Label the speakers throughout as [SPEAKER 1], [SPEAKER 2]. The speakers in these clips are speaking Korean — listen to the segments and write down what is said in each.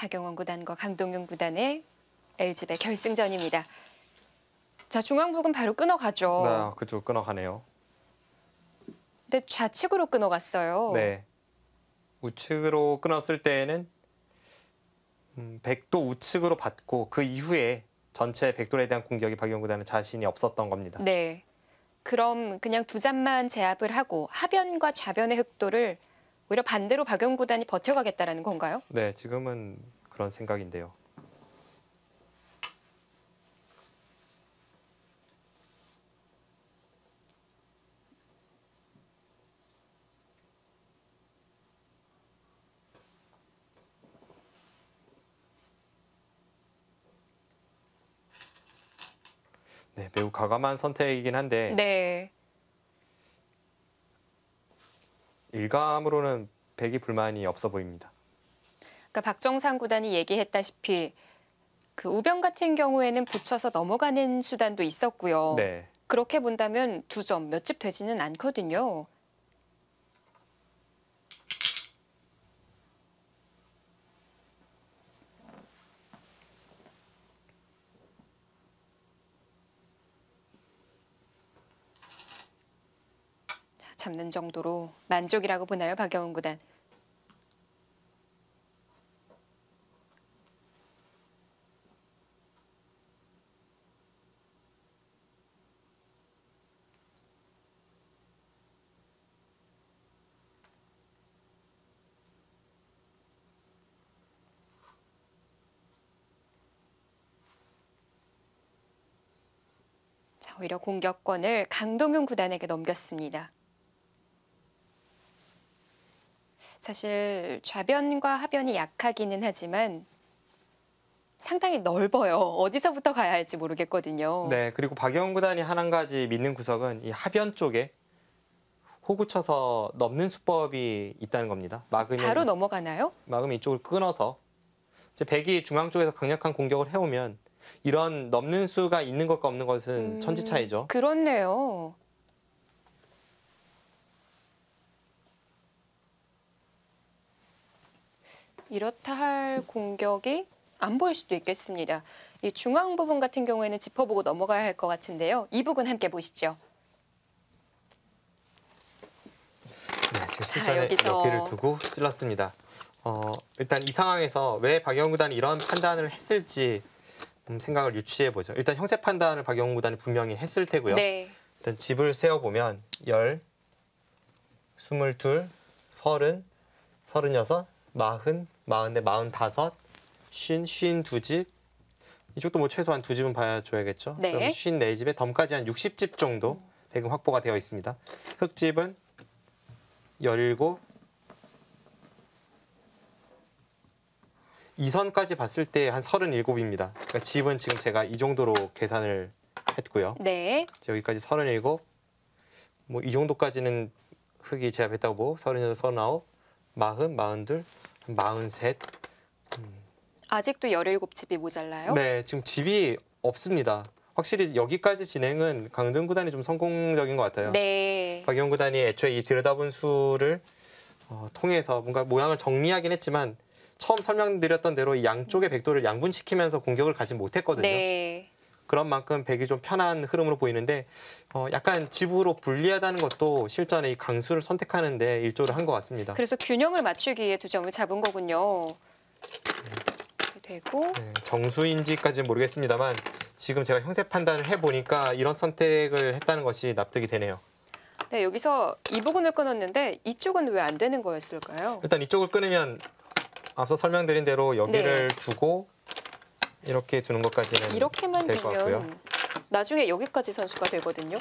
[SPEAKER 1] 박영원 구단과 강동윤 구단의 L집의 결승전입니다. 자, 중앙북은 바로 끊어가죠.
[SPEAKER 2] 네, 그쪽 끊어가네요.
[SPEAKER 1] 근데 좌측으로 끊어갔어요.
[SPEAKER 2] 네. 우측으로 끊었을 때에는 백도 우측으로 받고 그 이후에 전체 백돌에 대한 공격이 박영원 구단은 자신이 없었던 겁니다.
[SPEAKER 1] 네. 그럼 그냥 두 잔만 제압을 하고 하변과 좌변의 흑도를 오히려 반대로 박영원 구단이 버텨가겠다라는 건가요?
[SPEAKER 2] 네, 지금은 그런 생각인데요. 네, 매우 과감한 선택이긴 한데
[SPEAKER 1] 네.
[SPEAKER 2] 일감으로는 백이 불만이 없어 보입니다.
[SPEAKER 1] 그러니까 박정상 구단이 얘기했다시피 그 우변 같은 경우에는 붙여서 넘어가는 수단도 있었고요.
[SPEAKER 2] 네.
[SPEAKER 1] 그렇게 본다면 두 점 몇 집 되지는 않거든요. 자, 잡는 정도로 만족이라고 보나요, 박영원 구단? 자, 오히려 공격권을 강동윤 구단에게 넘겼습니다. 사실 좌변과 하변이 약하기는 하지만 상당히 넓어요. 어디서부터 가야 할지 모르겠거든요.
[SPEAKER 2] 네, 그리고 박영원 구단이 한 가지 믿는 구석은 이 하변 쪽에 호구 쳐서 넘는 수법이 있다는 겁니다.
[SPEAKER 1] 바로 넘어가나요?
[SPEAKER 2] 막으면 이쪽을 끊어서 이제 백이 중앙 쪽에서 강력한 공격을 해오면 이런 넘는 수가 있는 것과 없는 것은 천지차이죠.
[SPEAKER 1] 그렇네요. 이렇다 할 공격이 안 보일 수도 있겠습니다. 이 중앙 부분 같은 경우에는 짚어보고 넘어가야 할 것 같은데요. 이 부분 함께 보시죠.
[SPEAKER 2] 네, 지금 실전에
[SPEAKER 1] 여기서.
[SPEAKER 2] 여기를 두고 찔렀습니다. 일단 이 상황에서 왜 박영원 구단이 이런 판단을 했을지 생각을 유추해 보죠. 일단 형세 판단을 박영원 구단이 분명히 했을 테고요.
[SPEAKER 1] 네.
[SPEAKER 2] 일단 집을 세어보면 10, 22, 30, 36, 40, 44, 45, 52집. 이쪽도 뭐 최소한 2집은 봐줘야겠죠.
[SPEAKER 1] 네.
[SPEAKER 2] 그럼 54집에 덤까지 한 60집 정도 백은 확보가 되어 있습니다. 흑집은 17, 2선까지 봤을 때 한 37입니다. 그러니까 집은 지금 제가 이 정도로 계산을 했고요.
[SPEAKER 1] 네.
[SPEAKER 2] 여기까지 37, 뭐 이 정도까지는 흑이 제압했다고 보고 36, 39, 40, 42, 43.
[SPEAKER 1] 아직도 17집이 모자라요?
[SPEAKER 2] 네, 지금 집이 없습니다. 확실히 여기까지 진행은 강동 구단이 좀 성공적인 것 같아요.
[SPEAKER 1] 네.
[SPEAKER 2] 박영원 구단이 애초에 이 들여다본 수를 통해서 뭔가 모양을 정리하긴 했지만 처음 설명드렸던 대로 이 양쪽의 백도를 양분시키면서 공격을 가지 못했거든요.
[SPEAKER 1] 네.
[SPEAKER 2] 그런 만큼 백이 좀 편한 흐름으로 보이는데 약간 집으로 불리하다는 것도 실전에 이 강수를 선택하는 데 일조를 한 것 같습니다.
[SPEAKER 1] 그래서 균형을 맞추기 위해 두 점을 잡은 거군요. 되고
[SPEAKER 2] 네, 정수인지까지는 모르겠습니다만 지금 제가 형세 판단을 해보니까 이런 선택을 했다는 것이 납득이 되네요.
[SPEAKER 1] 네, 여기서 이 부분을 끊었는데 이쪽은 왜 안 되는 거였을까요?
[SPEAKER 2] 일단 이쪽을 끊으면 앞서 설명드린 대로 여기를 두고 이렇게 두는 것까지는
[SPEAKER 1] 이렇게만
[SPEAKER 2] 될 것 같고요.
[SPEAKER 1] 두면 나중에 여기까지 선수가 되거든요.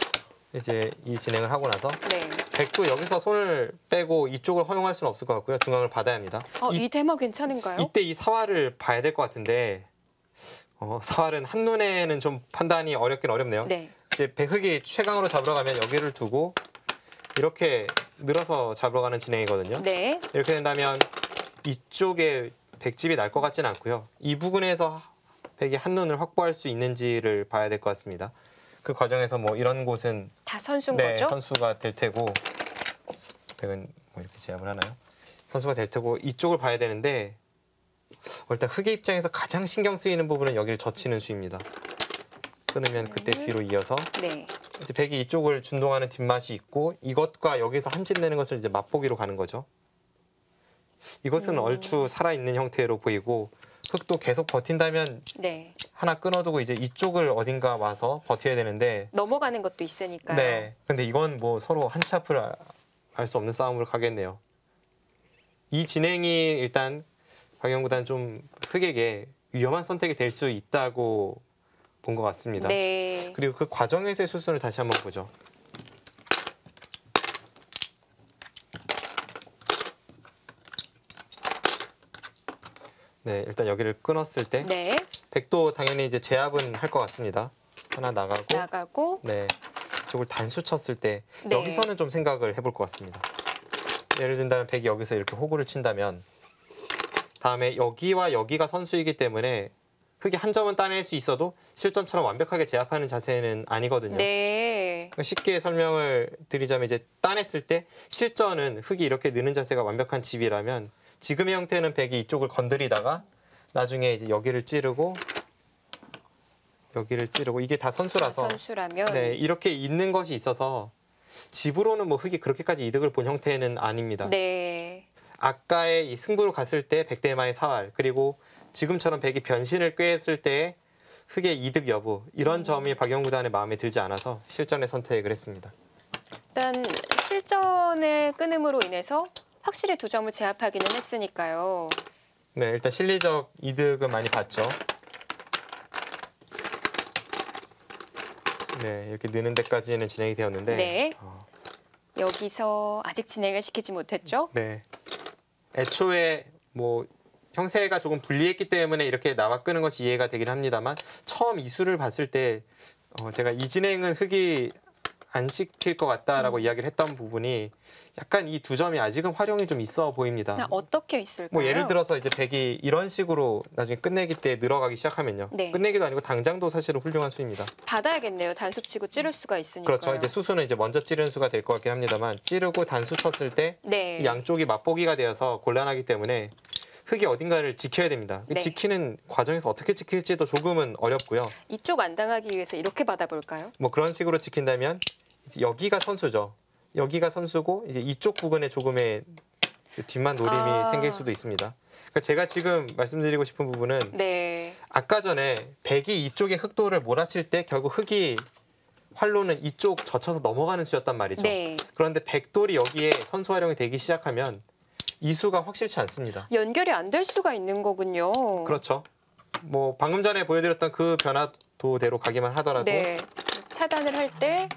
[SPEAKER 2] 이제 이 진행을 하고 나서
[SPEAKER 1] 네.
[SPEAKER 2] 백도 여기서 손을 빼고 이쪽을 허용할 수는 없을 것 같고요. 중앙을 받아야 합니다.
[SPEAKER 1] 이 대마 괜찮은가요?
[SPEAKER 2] 이때 이 사활을 봐야 될 것 같은데 사활은 한눈에는 좀 판단이 어렵긴 어렵네요.
[SPEAKER 1] 네.
[SPEAKER 2] 이제 백흑이 최강으로 잡으러 가면 여기를 두고 이렇게 늘어서 잡으러 가는 진행이거든요.
[SPEAKER 1] 네.
[SPEAKER 2] 이렇게 된다면 이쪽에 백집이 날 것 같지는 않고요. 이 부분에서 백이 한눈을 확보할 수 있는지를 봐야 될 것 같습니다. 그 과정에서 뭐 이런 곳은
[SPEAKER 1] 다 선수인
[SPEAKER 2] 네,
[SPEAKER 1] 거죠?
[SPEAKER 2] 선수가 될 테고 백은 뭐 이렇게 제압을 하나요? 선수가 될 테고 이쪽을 봐야 되는데 일단 흑의 입장에서 가장 신경 쓰이는 부분은 여기를 젖히는 수입니다. 끊으면 그때 뒤로 이어서
[SPEAKER 1] 네.
[SPEAKER 2] 이제 백이 이쪽을 준동하는 뒷맛이 있고 이것과 여기서 한 집 내는 것을 이제 맛보기로 가는 거죠. 이것은 얼추 살아있는 형태로 보이고 흑도 계속 버틴다면
[SPEAKER 1] 네.
[SPEAKER 2] 하나 끊어두고 이제 이쪽을 어딘가 와서 버텨야 되는데
[SPEAKER 1] 넘어가는 것도 있으니까요.
[SPEAKER 2] 네. 근데 이건 뭐 서로 한 치 앞을 알 수 없는 싸움으로 가겠네요. 이 진행이 일단 박영구단 좀 흑에게 위험한 선택이 될 수 있다고 본 것 같습니다.
[SPEAKER 1] 네.
[SPEAKER 2] 그리고 그 과정에서의 수순을 다시 한번 보죠. 네, 일단 여기를 끊었을 때
[SPEAKER 1] 네.
[SPEAKER 2] 백도 당연히 이제 제압은 할 것 같습니다. 하나 나가고,
[SPEAKER 1] 나가고.
[SPEAKER 2] 네, 이쪽을 단수 쳤을 때
[SPEAKER 1] 네.
[SPEAKER 2] 여기서는 좀 생각을 해볼 것 같습니다. 예를 든다면 백이 여기서 이렇게 호구를 친다면 다음에 여기와 여기가 선수이기 때문에 흑이 한 점은 따낼 수 있어도 실전처럼 완벽하게 제압하는 자세는 아니거든요.
[SPEAKER 1] 네.
[SPEAKER 2] 그러니까 쉽게 설명을 드리자면 이제 따냈을 때 실전은 흑이 이렇게 느는 자세가 완벽한 집이라면 지금의 형태는 백이 이쪽을 건드리다가 나중에 이제 여기를 찌르고 이게 다 선수라서
[SPEAKER 1] 선수라면.
[SPEAKER 2] 네, 이렇게 있는 것이 있어서 집으로는 뭐 흑이 그렇게까지 이득을 본 형태는 아닙니다.
[SPEAKER 1] 네.
[SPEAKER 2] 아까의 이 승부로 갔을 때 백대마의 사활 그리고 지금처럼 백이 변신을 꾀했을 때 흑의 이득 여부 이런 점이 박영구단의 마음에 들지 않아서 실전의 선택을 했습니다.
[SPEAKER 1] 일단 실전의 끊음으로 인해서 확실히 두 점을 제압하기는 했으니까요.
[SPEAKER 2] 네, 일단 실리적 이득은 많이 봤죠. 네, 이렇게 느는 데까지는 진행이 되었는데
[SPEAKER 1] 네. 여기서 아직 진행을 시키지 못했죠?
[SPEAKER 2] 네. 애초에 뭐 형세가 조금 불리했기 때문에 이렇게 나와 끄는 것이 이해가 되긴 합니다만 처음 이 수를 봤을 때 제가 이 진행은 흑이 안 시킬 것 같다라고 이야기를 했던 부분이 약간 이 두 점이 아직은 활용이 좀 있어 보입니다.
[SPEAKER 1] 어떻게 있을까요?
[SPEAKER 2] 뭐 예를 들어서 이제 백이 이런 식으로 나중에 끝내기 때 늘어가기 시작하면요.
[SPEAKER 1] 네.
[SPEAKER 2] 끝내기도 아니고 당장도 사실은 훌륭한 수입니다.
[SPEAKER 1] 받아야겠네요. 단수 치고 찌를 수가 있으니까.
[SPEAKER 2] 그렇죠. 이제 수수는 이제 먼저 찌르는 수가 될 것 같긴 합니다만 찌르고 단수 쳤을 때
[SPEAKER 1] 네.
[SPEAKER 2] 이 양쪽이 맛보기가 되어서 곤란하기 때문에 흑이 어딘가를 지켜야 됩니다.
[SPEAKER 1] 네.
[SPEAKER 2] 지키는 과정에서 어떻게 지킬지도 조금은 어렵고요.
[SPEAKER 1] 이쪽 안 당하기 위해서 이렇게 받아볼까요?
[SPEAKER 2] 뭐 그런 식으로 지킨다면 이제 여기가 선수죠. 여기가 선수고 이제 이쪽 부분에 조금의 그 뒷만 노림이 생길 수도 있습니다. 그러니까 제가 지금 말씀드리고 싶은 부분은
[SPEAKER 1] 네.
[SPEAKER 2] 아까 전에 백이 이쪽에 흑도를 몰아칠 때 결국 흑이 활로는 이쪽 젖혀서 넘어가는 수였단 말이죠.
[SPEAKER 1] 네.
[SPEAKER 2] 그런데 백돌이 여기에 선수 활용이 되기 시작하면 이 수가 확실치 않습니다.
[SPEAKER 1] 연결이 안 될 수가 있는 거군요.
[SPEAKER 2] 그렇죠. 뭐 방금 전에 보여드렸던 그 변화도대로 가기만 하더라도
[SPEAKER 1] 네. 차단을 할 때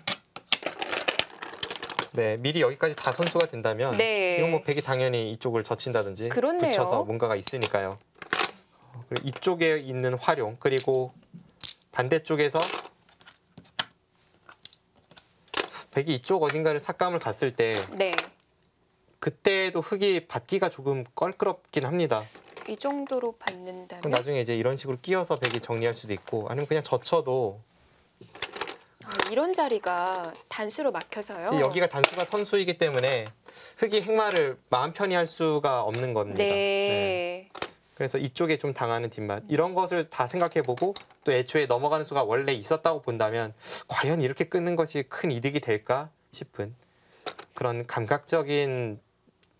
[SPEAKER 2] 네, 미리 여기까지 다 선수가 된다면
[SPEAKER 1] 네.
[SPEAKER 2] 이건 뭐 백이 당연히 이쪽을 젖힌다든지
[SPEAKER 1] 그렇네요.
[SPEAKER 2] 붙여서 뭔가가 있으니까요. 그리고 이쪽에 있는 활용 그리고 반대쪽에서 백이 이쪽 어딘가를 삭감을 갔을 때
[SPEAKER 1] 네.
[SPEAKER 2] 그때도 흑이 받기가 조금 껄끄럽긴 합니다.
[SPEAKER 1] 이 정도로
[SPEAKER 2] 그럼
[SPEAKER 1] 받는다면
[SPEAKER 2] 나중에 이제 이런 식으로 끼워서 백이 정리할 수도 있고 아니면 그냥 젖혀도
[SPEAKER 1] 이런 자리가 단수로 막혀서요.
[SPEAKER 2] 이제 여기가 단수가 선수이기 때문에 흑이 행마를 마음 편히 할 수가 없는 겁니다.
[SPEAKER 1] 네.
[SPEAKER 2] 그래서 이쪽에 좀 당하는 뒷맛 이런 것을 다 생각해보고 또 애초에 넘어가는 수가 원래 있었다고 본다면 과연 이렇게 끊는 것이 큰 이득이 될까 싶은 그런 감각적인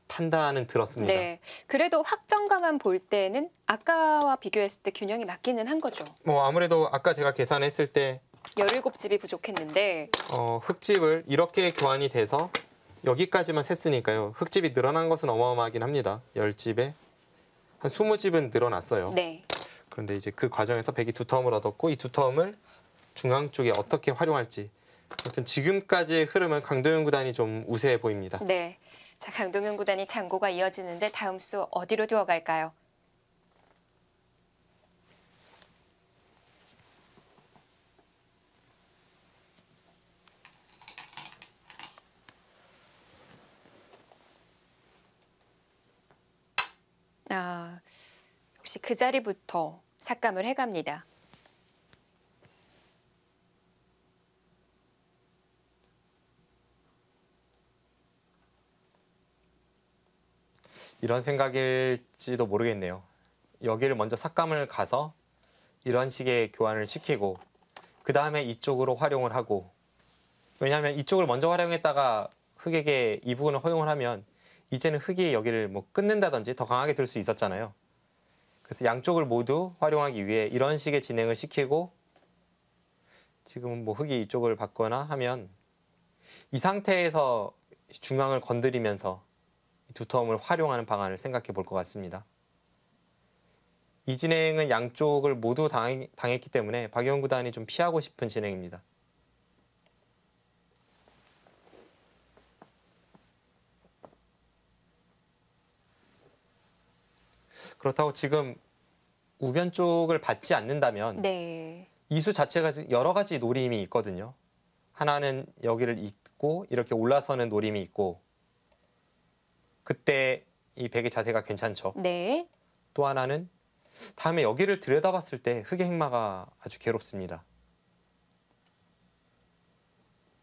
[SPEAKER 2] 판단은 들었습니다.
[SPEAKER 1] 네. 그래도 확정가만 볼 때는 아까와 비교했을 때 균형이 맞기는 한 거죠.
[SPEAKER 2] 뭐 아무래도 아까 제가 계산했을 때
[SPEAKER 1] 17집이 부족했는데
[SPEAKER 2] 흑집을 이렇게 교환이 돼서 여기까지만 셌으니까요. 흑집이 늘어난 것은 어마어마하긴 합니다. 10집에 한 20집은 늘어났어요.
[SPEAKER 1] 네.
[SPEAKER 2] 그런데 이제 그 과정에서 백이 두 텀을 얻었고 이 두 텀을 중앙 쪽에 어떻게 활용할지 아무튼 지금까지의 흐름은 강도현 구단이 좀 우세해 보입니다.
[SPEAKER 1] 네. 자, 강동윤 구단이 장고가 이어지는데 다음 수 어디로 두어갈까요? 역시 그 자리부터 삭감을 해갑니다.
[SPEAKER 2] 이런 생각일지도 모르겠네요. 여기를 먼저 삭감을 가서 이런 식의 교환을 시키고 그 다음에 이쪽으로 활용을 하고, 왜냐하면 이쪽을 먼저 활용했다가 흑에게 이 부분을 허용을 하면 이제는 흑이 여기를 뭐 끊는다든지 더 강하게 들 수 있었잖아요. 그래서 양쪽을 모두 활용하기 위해 이런 식의 진행을 시키고, 지금은 뭐 흑이 이쪽을 받거나 하면 이 상태에서 중앙을 건드리면서 두터움을 활용하는 방안을 생각해 볼 것 같습니다. 이 진행은 양쪽을 모두 당했기 때문에 박영훈 구단이 좀 피하고 싶은 진행입니다. 그렇다고 지금 우변 쪽을 받지 않는다면
[SPEAKER 1] 네.
[SPEAKER 2] 이수 자체가 여러 가지 노림이 있거든요. 하나는 여기를 잇고 이렇게 올라서는 노림이 있고, 그때 이 백의 자세가 괜찮죠.
[SPEAKER 1] 네.
[SPEAKER 2] 또 하나는 다음에 여기를 들여다봤을 때 흑의 행마가 아주 괴롭습니다.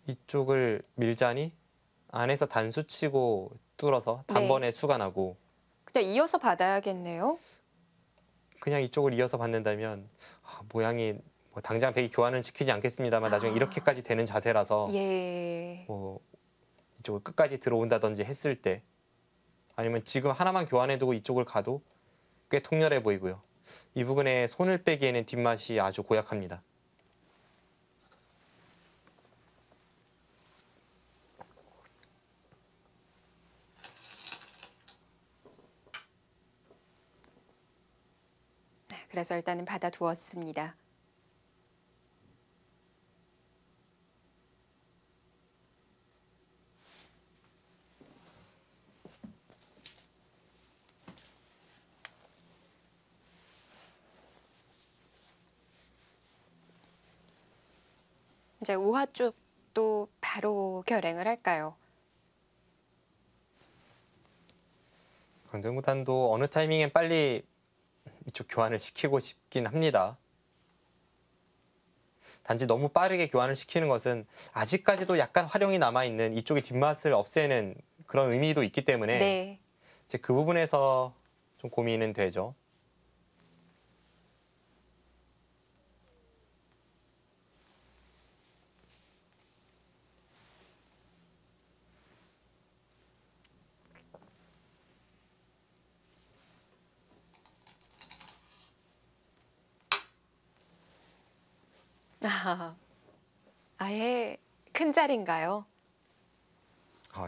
[SPEAKER 2] 이쪽을 밀자니 안에서 단수치고 뚫어서 단번에 수가 나고,
[SPEAKER 1] 그냥 이어서 받아야겠네요.
[SPEAKER 2] 그냥 이쪽을 이어서 받는다면 모양이 뭐 당장 백이 교환은 시키지 않겠습니다만 나중에 이렇게까지 되는 자세라서
[SPEAKER 1] 예.
[SPEAKER 2] 뭐 이쪽을 끝까지 들어온다든지 했을 때, 아니면 지금 하나만 교환해두고 이쪽을 가도 꽤 통렬해 보이고요. 이 부분에 손을 빼기에는 뒷맛이 아주 고약합니다.
[SPEAKER 1] 그래서 일단은 받아두었습니다. 이제 우하 쪽도 바로 결행을 할까요?
[SPEAKER 2] 강도현 구단도 어느 타이밍엔 빨리 이쪽 교환을 시키고 싶긴 합니다. 단지 너무 빠르게 교환을 시키는 것은 아직까지도 약간 활용이 남아있는 이쪽의 뒷맛을 없애는 그런 의미도 있기 때문에
[SPEAKER 1] 네.
[SPEAKER 2] 이제 그 부분에서 좀 고민은 되죠.
[SPEAKER 1] 아예 큰 자리인가요?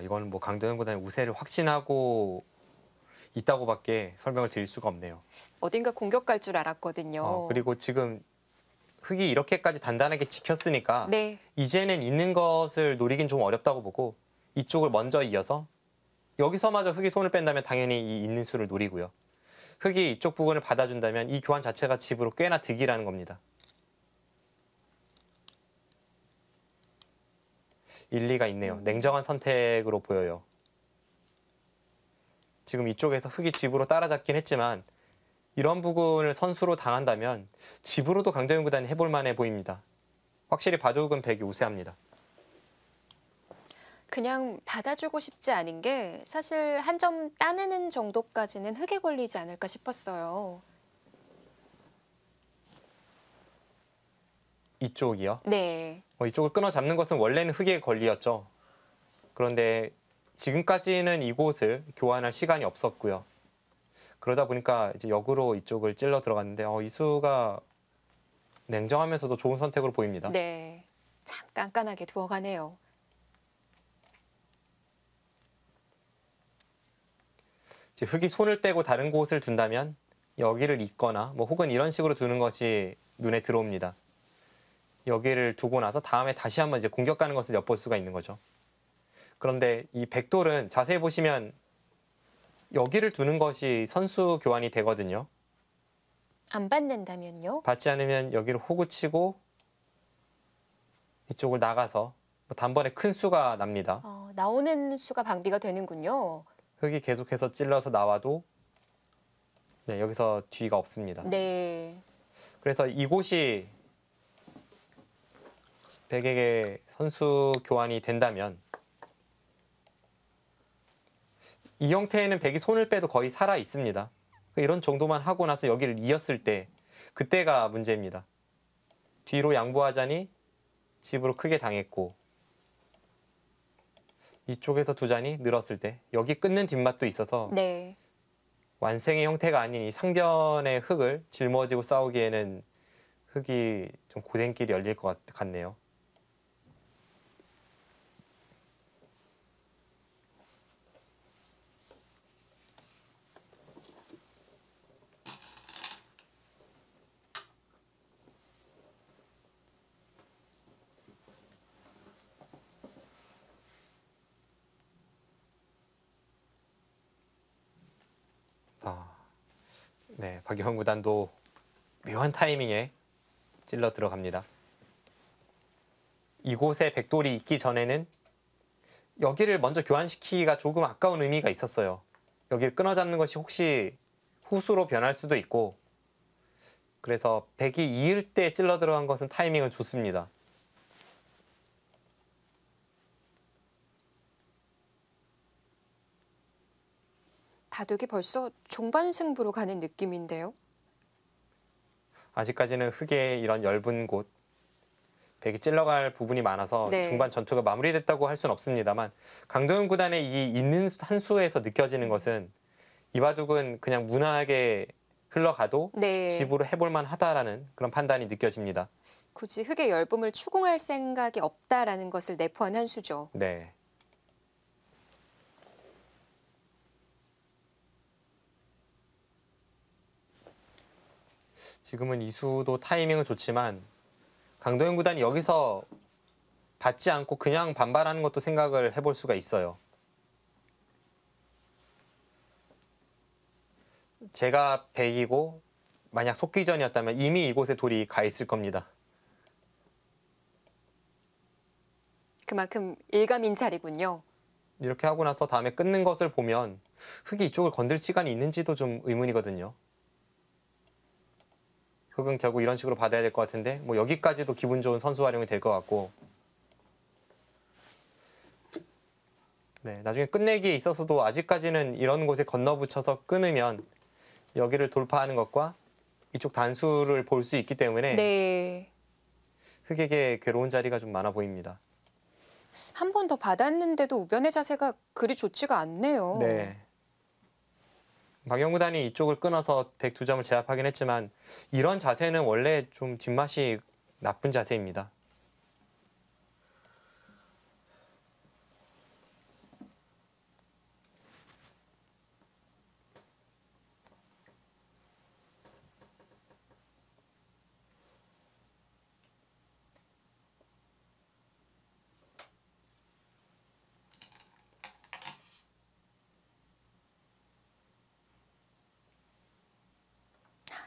[SPEAKER 2] 이거는 뭐 강도현 구단의 우세를 확신하고 있다고밖에 설명을 드릴 수가 없네요.
[SPEAKER 1] 어딘가 공격 갈 줄 알았거든요.
[SPEAKER 2] 그리고 지금 흑이 이렇게까지 단단하게 지켰으니까
[SPEAKER 1] 네.
[SPEAKER 2] 이제는 있는 것을 노리긴 좀 어렵다고 보고 이쪽을 먼저 이어서 여기서마저 흑이 손을 뺀다면 당연히 이 있는 수를 노리고요. 흑이 이쪽 부분을 받아준다면 이 교환 자체가 집으로 꽤나 득이라는 겁니다. 일리가 있네요. 냉정한 선택으로 보여요. 지금 이쪽에서 흑이 집으로 따라잡긴 했지만 이런 부분을 선수로 당한다면 집으로도 강도현 구단이 해볼 만해 보입니다. 확실히 바둑은 백이 우세합니다.
[SPEAKER 1] 그냥 받아주고 싶지 않은 게 사실 한 점 따내는 정도까지는 흑에 걸리지 않을까 싶었어요.
[SPEAKER 2] 이쪽이요?
[SPEAKER 1] 네.
[SPEAKER 2] 이쪽을 끊어 잡는 것은 원래는 흑의 권리였죠. 그런데 지금까지는 이곳을 교환할 시간이 없었고요. 그러다 보니까 이제 역으로 이쪽을 찔러 들어갔는데 이 수가 냉정하면서도 좋은 선택으로 보입니다.
[SPEAKER 1] 네. 참 깐깐하게 두어가네요.
[SPEAKER 2] 이제 흑이 손을 빼고 다른 곳을 둔다면 여기를 잇거나 뭐 혹은 이런 식으로 두는 것이 눈에 들어옵니다. 여기를 두고 나서 다음에 다시 한번 이제 공격 가는 것을 엿볼 수가 있는 거죠. 그런데 이 백돌은 자세히 보시면 여기를 두는 것이 선수 교환이 되거든요.
[SPEAKER 1] 안 받는다면요?
[SPEAKER 2] 받지 않으면 여기를 호구 치고 이쪽을 나가서 단번에 큰 수가 납니다.
[SPEAKER 1] 나오는 수가 방비가 되는군요.
[SPEAKER 2] 흑이 계속해서 찔러서 나와도 네, 여기서 뒤가 없습니다.
[SPEAKER 1] 네.
[SPEAKER 2] 그래서 이곳이 백에게 선수 교환이 된다면 이 형태에는 백이 손을 빼도 거의 살아 있습니다. 이런 정도만 하고 나서 여기를 이었을 때 그때가 문제입니다. 뒤로 양보하자니 집으로 크게 당했고 이쪽에서 두 잔이 늘었을 때 여기 끊는 뒷맛도 있어서
[SPEAKER 1] 네.
[SPEAKER 2] 완생의 형태가 아닌 이 상변의 흙을 짊어지고 싸우기에는 흙이 좀 고생길이 열릴 것 같네요. 네, 박영훈 구단도 묘한 타이밍에 찔러 들어갑니다. 이곳에 백돌이 있기 전에는 여기를 먼저 교환시키기가 조금 아까운 의미가 있었어요. 여기를 끊어잡는 것이 혹시 후수로 변할 수도 있고 그래서 백이 이을 때 찔러 들어간 것은 타이밍은 좋습니다.
[SPEAKER 1] 바둑이 벌써 종반 승부로 가는 느낌인데요.
[SPEAKER 2] 아직까지는 흙의 이런 엷은 곳, 백이 찔러갈 부분이 많아서
[SPEAKER 1] 네.
[SPEAKER 2] 중반 전투가 마무리됐다고 할 수는 없습니다만 강도현 구단의 이 있는 한 수에서 느껴지는 것은 이 바둑은 그냥 무난하게 흘러가도
[SPEAKER 1] 네.
[SPEAKER 2] 집으로 해볼 만하다라는 그런 판단이 느껴집니다.
[SPEAKER 1] 굳이 흙의 열분을 추궁할 생각이 없다라는 것을 내포한 한 수죠.
[SPEAKER 2] 네. 지금은 이 수도 타이밍은 좋지만 강도현 구단이 여기서 받지 않고 그냥 반발하는 것도 생각을 해볼 수가 있어요. 제가 백이고 만약 속기전이었다면 이미 이곳에 돌이 가 있을 겁니다.
[SPEAKER 1] 그만큼 일가민찰이군요.
[SPEAKER 2] 이렇게 하고 나서 다음에 끊는 것을 보면 흙이 이쪽을 건들 시간이 있는지도 좀 의문이거든요. 흙은 결국 이런 식으로 받아야 될 것 같은데 뭐 여기까지도 기분 좋은 선수 활용이 될 것 같고 네, 나중에 끝내기에 있어서도 아직까지는 이런 곳에 건너붙여서 끊으면 여기를 돌파하는 것과 이쪽 단수를 볼 수 있기 때문에
[SPEAKER 1] 네.
[SPEAKER 2] 흙에게 괴로운 자리가 좀 많아 보입니다.
[SPEAKER 1] 한 번 더 받았는데도 우변의 자세가 그리 좋지가 않네요.
[SPEAKER 2] 네. 박영구 구단이 이쪽을 끊어서 102점을 제압하긴 했지만 이런 자세는 원래 좀 뒷맛이 나쁜 자세입니다.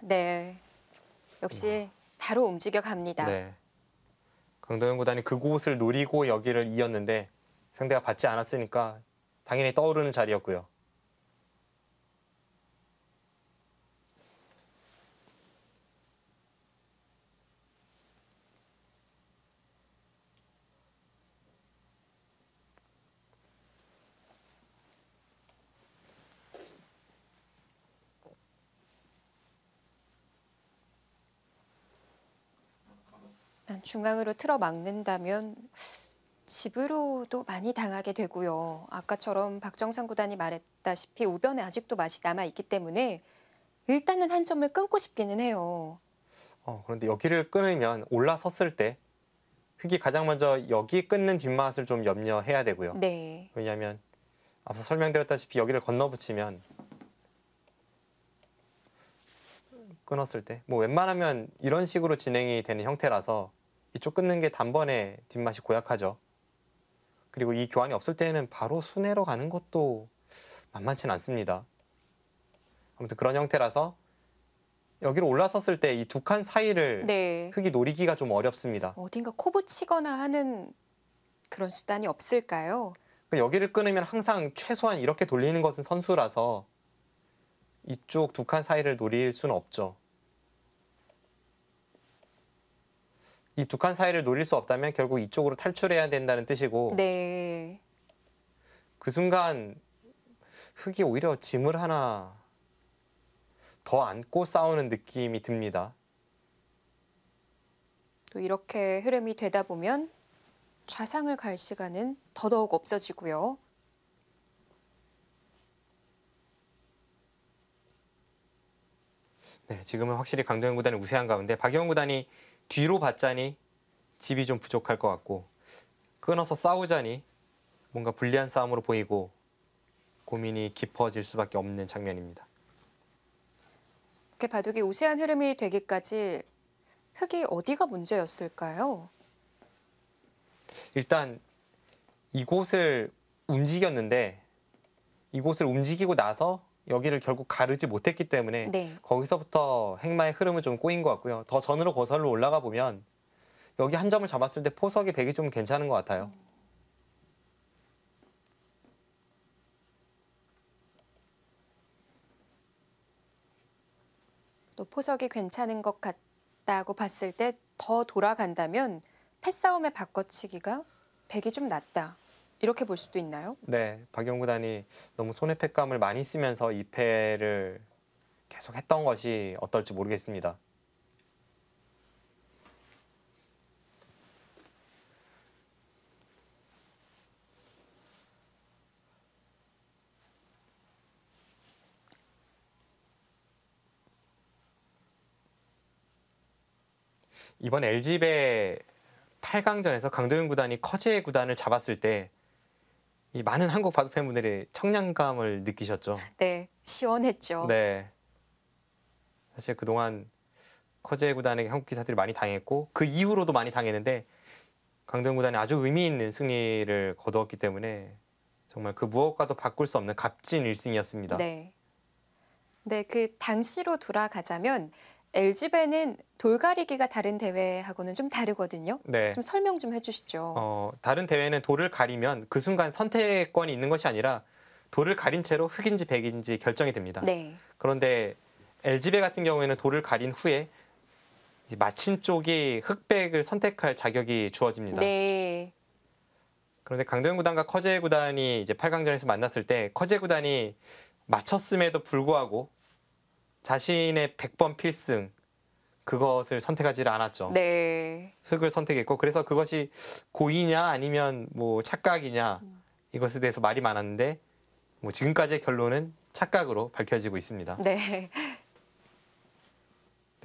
[SPEAKER 1] 네. 역시 바로 움직여 갑니다.
[SPEAKER 2] 네. 강도현 구단이 그곳을 노리고 여기를 이었는데 상대가 받지 않았으니까 당연히 떠오르는 자리였고요.
[SPEAKER 1] 중앙으로 틀어 막는다면 집으로도 많이 당하게 되고요. 아까처럼 박정상 구단이 말했다시피 우변에 아직도 맛이 남아있기 때문에 일단은 한 점을 끊고 싶기는 해요.
[SPEAKER 2] 그런데 여기를 끊으면 올라섰을 때 흙이 가장 먼저 여기 끊는 뒷맛을 좀 염려해야 되고요.
[SPEAKER 1] 네.
[SPEAKER 2] 왜냐하면 앞서 설명드렸다시피 여기를 건너붙이면 끊었을 때 뭐 웬만하면 이런 식으로 진행이 되는 형태라서 이쪽 끊는 게 단번에 뒷맛이 고약하죠. 그리고 이 교환이 없을 때는 바로 순회로 가는 것도 만만치는 않습니다. 아무튼 그런 형태라서 여기로 올라섰을 때 이 두 칸 사이를
[SPEAKER 1] 네.
[SPEAKER 2] 흙이 노리기가 좀 어렵습니다.
[SPEAKER 1] 어딘가 코 붙이거나 하는 그런 수단이 없을까요?
[SPEAKER 2] 여기를 끊으면 항상 최소한 이렇게 돌리는 것은 선수라서 이쪽 두 칸 사이를 노릴 수는 없죠. 이 두 칸 사이를 노릴 수 없다면 결국 이쪽으로 탈출해야 된다는 뜻이고
[SPEAKER 1] 네.
[SPEAKER 2] 그 순간 흙이 오히려 짐을 하나 더 안고 싸우는 느낌이 듭니다.
[SPEAKER 1] 또 이렇게 흐름이 되다 보면 좌상을 갈 시간은 더더욱 없어지고요.
[SPEAKER 2] 네, 지금은 확실히 강도현 구단이 우세한 가운데 박영훈 구단이 뒤로 받자니 집이 좀 부족할 것 같고 끊어서 싸우자니 뭔가 불리한 싸움으로 보이고 고민이 깊어질 수밖에 없는 장면입니다.
[SPEAKER 1] 이렇게 바둑이 우세한 흐름이 되기까지 흙이 어디가 문제였을까요?
[SPEAKER 2] 일단 이곳을 움직였는데 이곳을 움직이고 나서 여기를 결국 가르지 못했기 때문에
[SPEAKER 1] 네.
[SPEAKER 2] 거기서부터 행마의 흐름은 좀 꼬인 것 같고요. 더 전으로 거슬러 올라가 보면 여기 한 점을 잡았을 때 포석의 백이 좀 괜찮은 것 같아요.
[SPEAKER 1] 또 포석이 괜찮은 것 같다고 봤을 때 더 돌아간다면 패싸움의 바꿔치기가 백이 좀 낫다. 이렇게 볼 수도 있나요?
[SPEAKER 2] 네, 박영훈 구단이 너무 손해패감을 많이 쓰면서 이 패를 계속 했던 것이 어떨지 모르겠습니다. 이번 LG배 8강전에서 강도현 구단이 커제 구단을 잡았을 때 이 많은 한국 바둑 팬분들이 청량감을 느끼셨죠.
[SPEAKER 1] 네, 시원했죠.
[SPEAKER 2] 네. 사실 그동안 커제 구단에게 한국 기사들이 많이 당했고 그 이후로도 많이 당했는데 강도현 구단이 아주 의미 있는 승리를 거두었기 때문에 정말 그 무엇과도 바꿀 수 없는 값진 1승이었습니다.
[SPEAKER 1] 네. 네, 그 당시로 돌아가자면 LG배는 돌가리기가 다른 대회하고는 좀 다르거든요.
[SPEAKER 2] 네.
[SPEAKER 1] 좀 설명 좀 해주시죠.
[SPEAKER 2] 다른 대회는 돌을 가리면 그 순간 선택권이 있는 것이 아니라 돌을 가린 채로 흑인지 백인지 결정이 됩니다.
[SPEAKER 1] 네.
[SPEAKER 2] 그런데 LG배 같은 경우에는 돌을 가린 후에 마친 쪽이 흑백을 선택할 자격이 주어집니다.
[SPEAKER 1] 네.
[SPEAKER 2] 그런데 강도현 구단과 커제 구단이 이제 8강전에서 만났을 때 커제 구단이 맞췄음에도 불구하고 자신의 100번 필승 그것을 선택하지 않았죠.
[SPEAKER 1] 네.
[SPEAKER 2] 흑을 선택했고 그래서 그것이 고의냐 아니면 뭐 착각이냐 이것에 대해서 말이 많았는데 뭐 지금까지의 결론은 착각으로 밝혀지고 있습니다.
[SPEAKER 1] 네.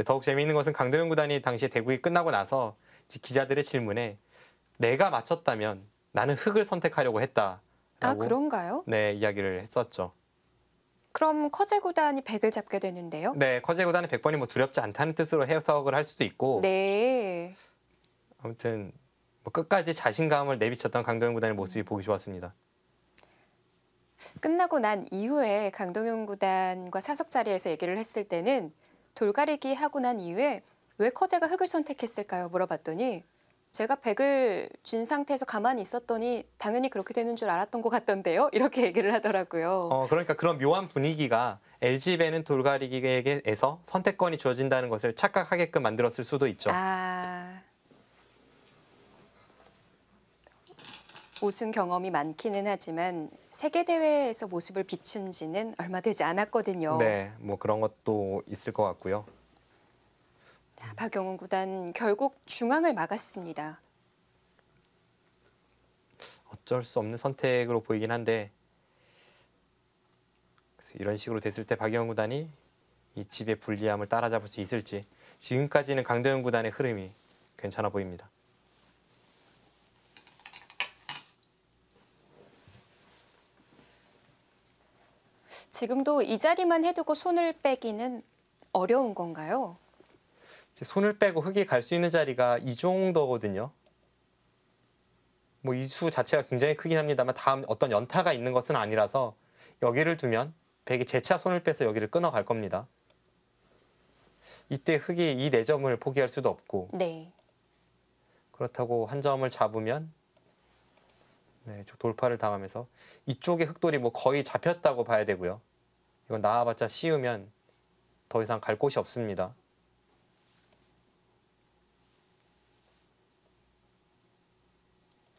[SPEAKER 2] 더욱 재미있는 것은 강도현 구단이 당시에 대국이 끝나고 나서 기자들의 질문에 내가 맞췄다면 나는 흑을 선택하려고 했다라고
[SPEAKER 1] 아, 그런가요?
[SPEAKER 2] 네, 이야기를 했었죠.
[SPEAKER 1] 그럼 커제 구단이 백을 잡게 되는데요.
[SPEAKER 2] 네, 커제 구단의 100번이 뭐 두렵지 않다는 뜻으로 해석을 할 수도 있고
[SPEAKER 1] 네.
[SPEAKER 2] 아무튼 뭐 끝까지 자신감을 내비쳤던 강도현 구단의 모습이 보기 좋았습니다.
[SPEAKER 1] 끝나고 난 이후에 강동윤 구단과 사석 자리에서 얘기를 했을 때는 돌가리기 하고 난 이후에 왜 커제가 흑을 선택했을까요? 물어봤더니 제가 백을 쥔 상태에서 가만히 있었더니 당연히 그렇게 되는 줄 알았던 것 같던데요. 이렇게 얘기를 하더라고요.
[SPEAKER 2] 그러니까 그런 묘한 분위기가 LG배는 돌가리기에서 선택권이 주어진다는 것을 착각하게끔 만들었을 수도 있죠.
[SPEAKER 1] 아, 우승 경험이 많기는 하지만 세계대회에서 모습을 비춘 지는 얼마 되지 않았거든요.
[SPEAKER 2] 네, 뭐 그런 것도 있을 것 같고요.
[SPEAKER 1] 자, 박영훈 구단 결국 중앙을 막았습니다.
[SPEAKER 2] 어쩔 수 없는 선택으로 보이긴 한데 그래서 이런 식으로 됐을 때 박영훈 구단이 이 집의 불리함을 따라잡을 수 있을지 지금까지는 강도현 구단의 흐름이 괜찮아 보입니다.
[SPEAKER 1] 지금도 이 자리만 해두고 손을 빼기는 어려운 건가요?
[SPEAKER 2] 손을 빼고 흑이 갈 수 있는 자리가 이 정도거든요. 뭐 이 수 자체가 굉장히 크긴 합니다만 다음 어떤 연타가 있는 것은 아니라서 여기를 두면 백이 재차 손을 빼서 여기를 끊어갈 겁니다. 이때 흑이 이 4점을 포기할 수도 없고
[SPEAKER 1] 네.
[SPEAKER 2] 그렇다고 한 점을 잡으면 네, 돌파를 당하면서 이쪽의 흑돌이 뭐 거의 잡혔다고 봐야 되고요. 이건 나와봤자 씌우면 더 이상 갈 곳이 없습니다.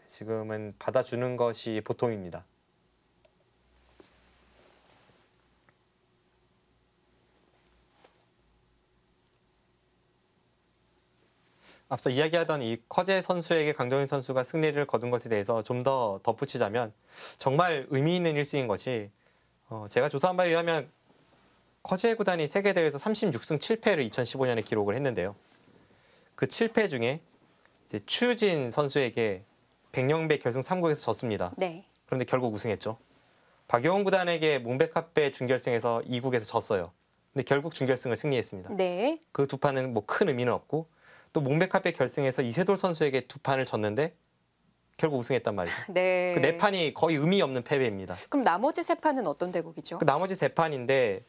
[SPEAKER 2] 지금은 받아주는 것이 보통입니다. 앞서 이야기하던 이 커제 선수에게 강동윤 선수가 승리를 거둔 것에 대해서 좀 더 덧붙이자면 정말 의미 있는 일승인 것이 제가 조사한 바에 의하면 커제 구단이 세계대회에서 36승 7패를 2015년에 기록을 했는데요. 그 7패 중에 이제 추진 선수에게 백령배 결승 3국에서 졌습니다.
[SPEAKER 1] 네.
[SPEAKER 2] 그런데 결국 우승했죠. 박용훈 구단에게 몽백합배 준결승에서 2국에서 졌어요. 근데 결국 준결승을 승리했습니다.
[SPEAKER 1] 네.
[SPEAKER 2] 그 두 판은 뭐 큰 의미는 없고 또 몽백합배 결승에서 이세돌 선수에게 두 판을 졌는데 결국 우승했단 말이죠.
[SPEAKER 1] 네.
[SPEAKER 2] 그 네 판이 거의 의미 없는 패배입니다.
[SPEAKER 1] 그럼 나머지 세 판은 어떤 대국이죠?
[SPEAKER 2] 그 나머지 세 판인데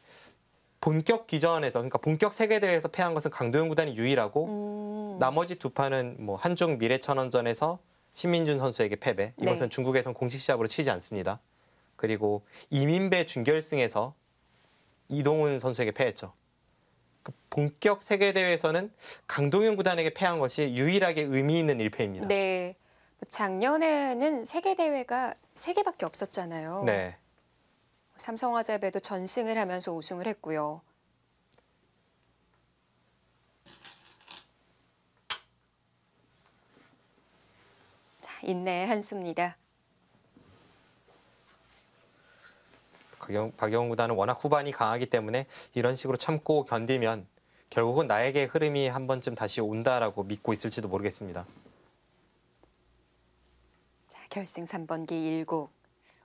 [SPEAKER 2] 본격 기전에서 그러니까 본격 세계대회에서 패한 것은 강도현 구단이 유일하고 나머지 두 판은 뭐 한중 미래천원전에서 신민준 선수에게 패배. 이것은
[SPEAKER 1] 네.
[SPEAKER 2] 중국에선 공식 시합으로 치지 않습니다. 그리고 이민배 준결승에서 이동훈 선수에게 패했죠. 그 본격 세계대회에서는 강동윤 구단에게 패한 것이 유일하게 의미 있는 1패입니다.
[SPEAKER 1] 네. 작년에는 세계 대회가 3개밖에 없었잖아요.
[SPEAKER 2] 네.
[SPEAKER 1] 삼성화재배도 전승을 하면서 우승을 했고요. 자, 인내의 한수입니다.
[SPEAKER 2] 박영훈 구단은 워낙 후반이 강하기 때문에 이런 식으로 참고 견디면 결국은 나에게 흐름이 한 번쯤 다시 온다라고 믿고 있을지도 모르겠습니다.
[SPEAKER 1] 자, 결승 3번기 1국.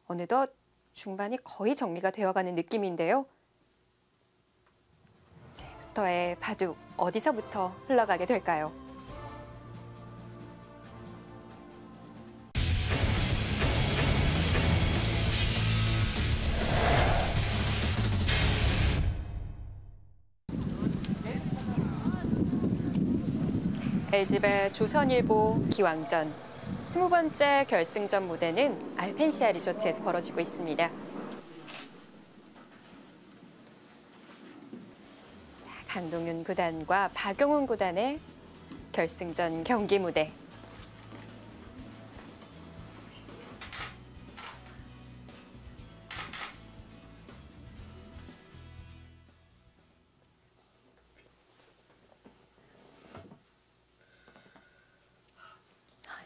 [SPEAKER 1] 어느덧 중반이 거의 정리가 되어가는 느낌인데요. 이제부터의 바둑 어디서부터 흘러가게 될까요? LG배 조선일보 기왕전 20번째 결승전 무대는 알펜시아 리조트에서 벌어지고 있습니다. 자, 강동윤 구단과 박용훈 구단의 결승전 경기 무대.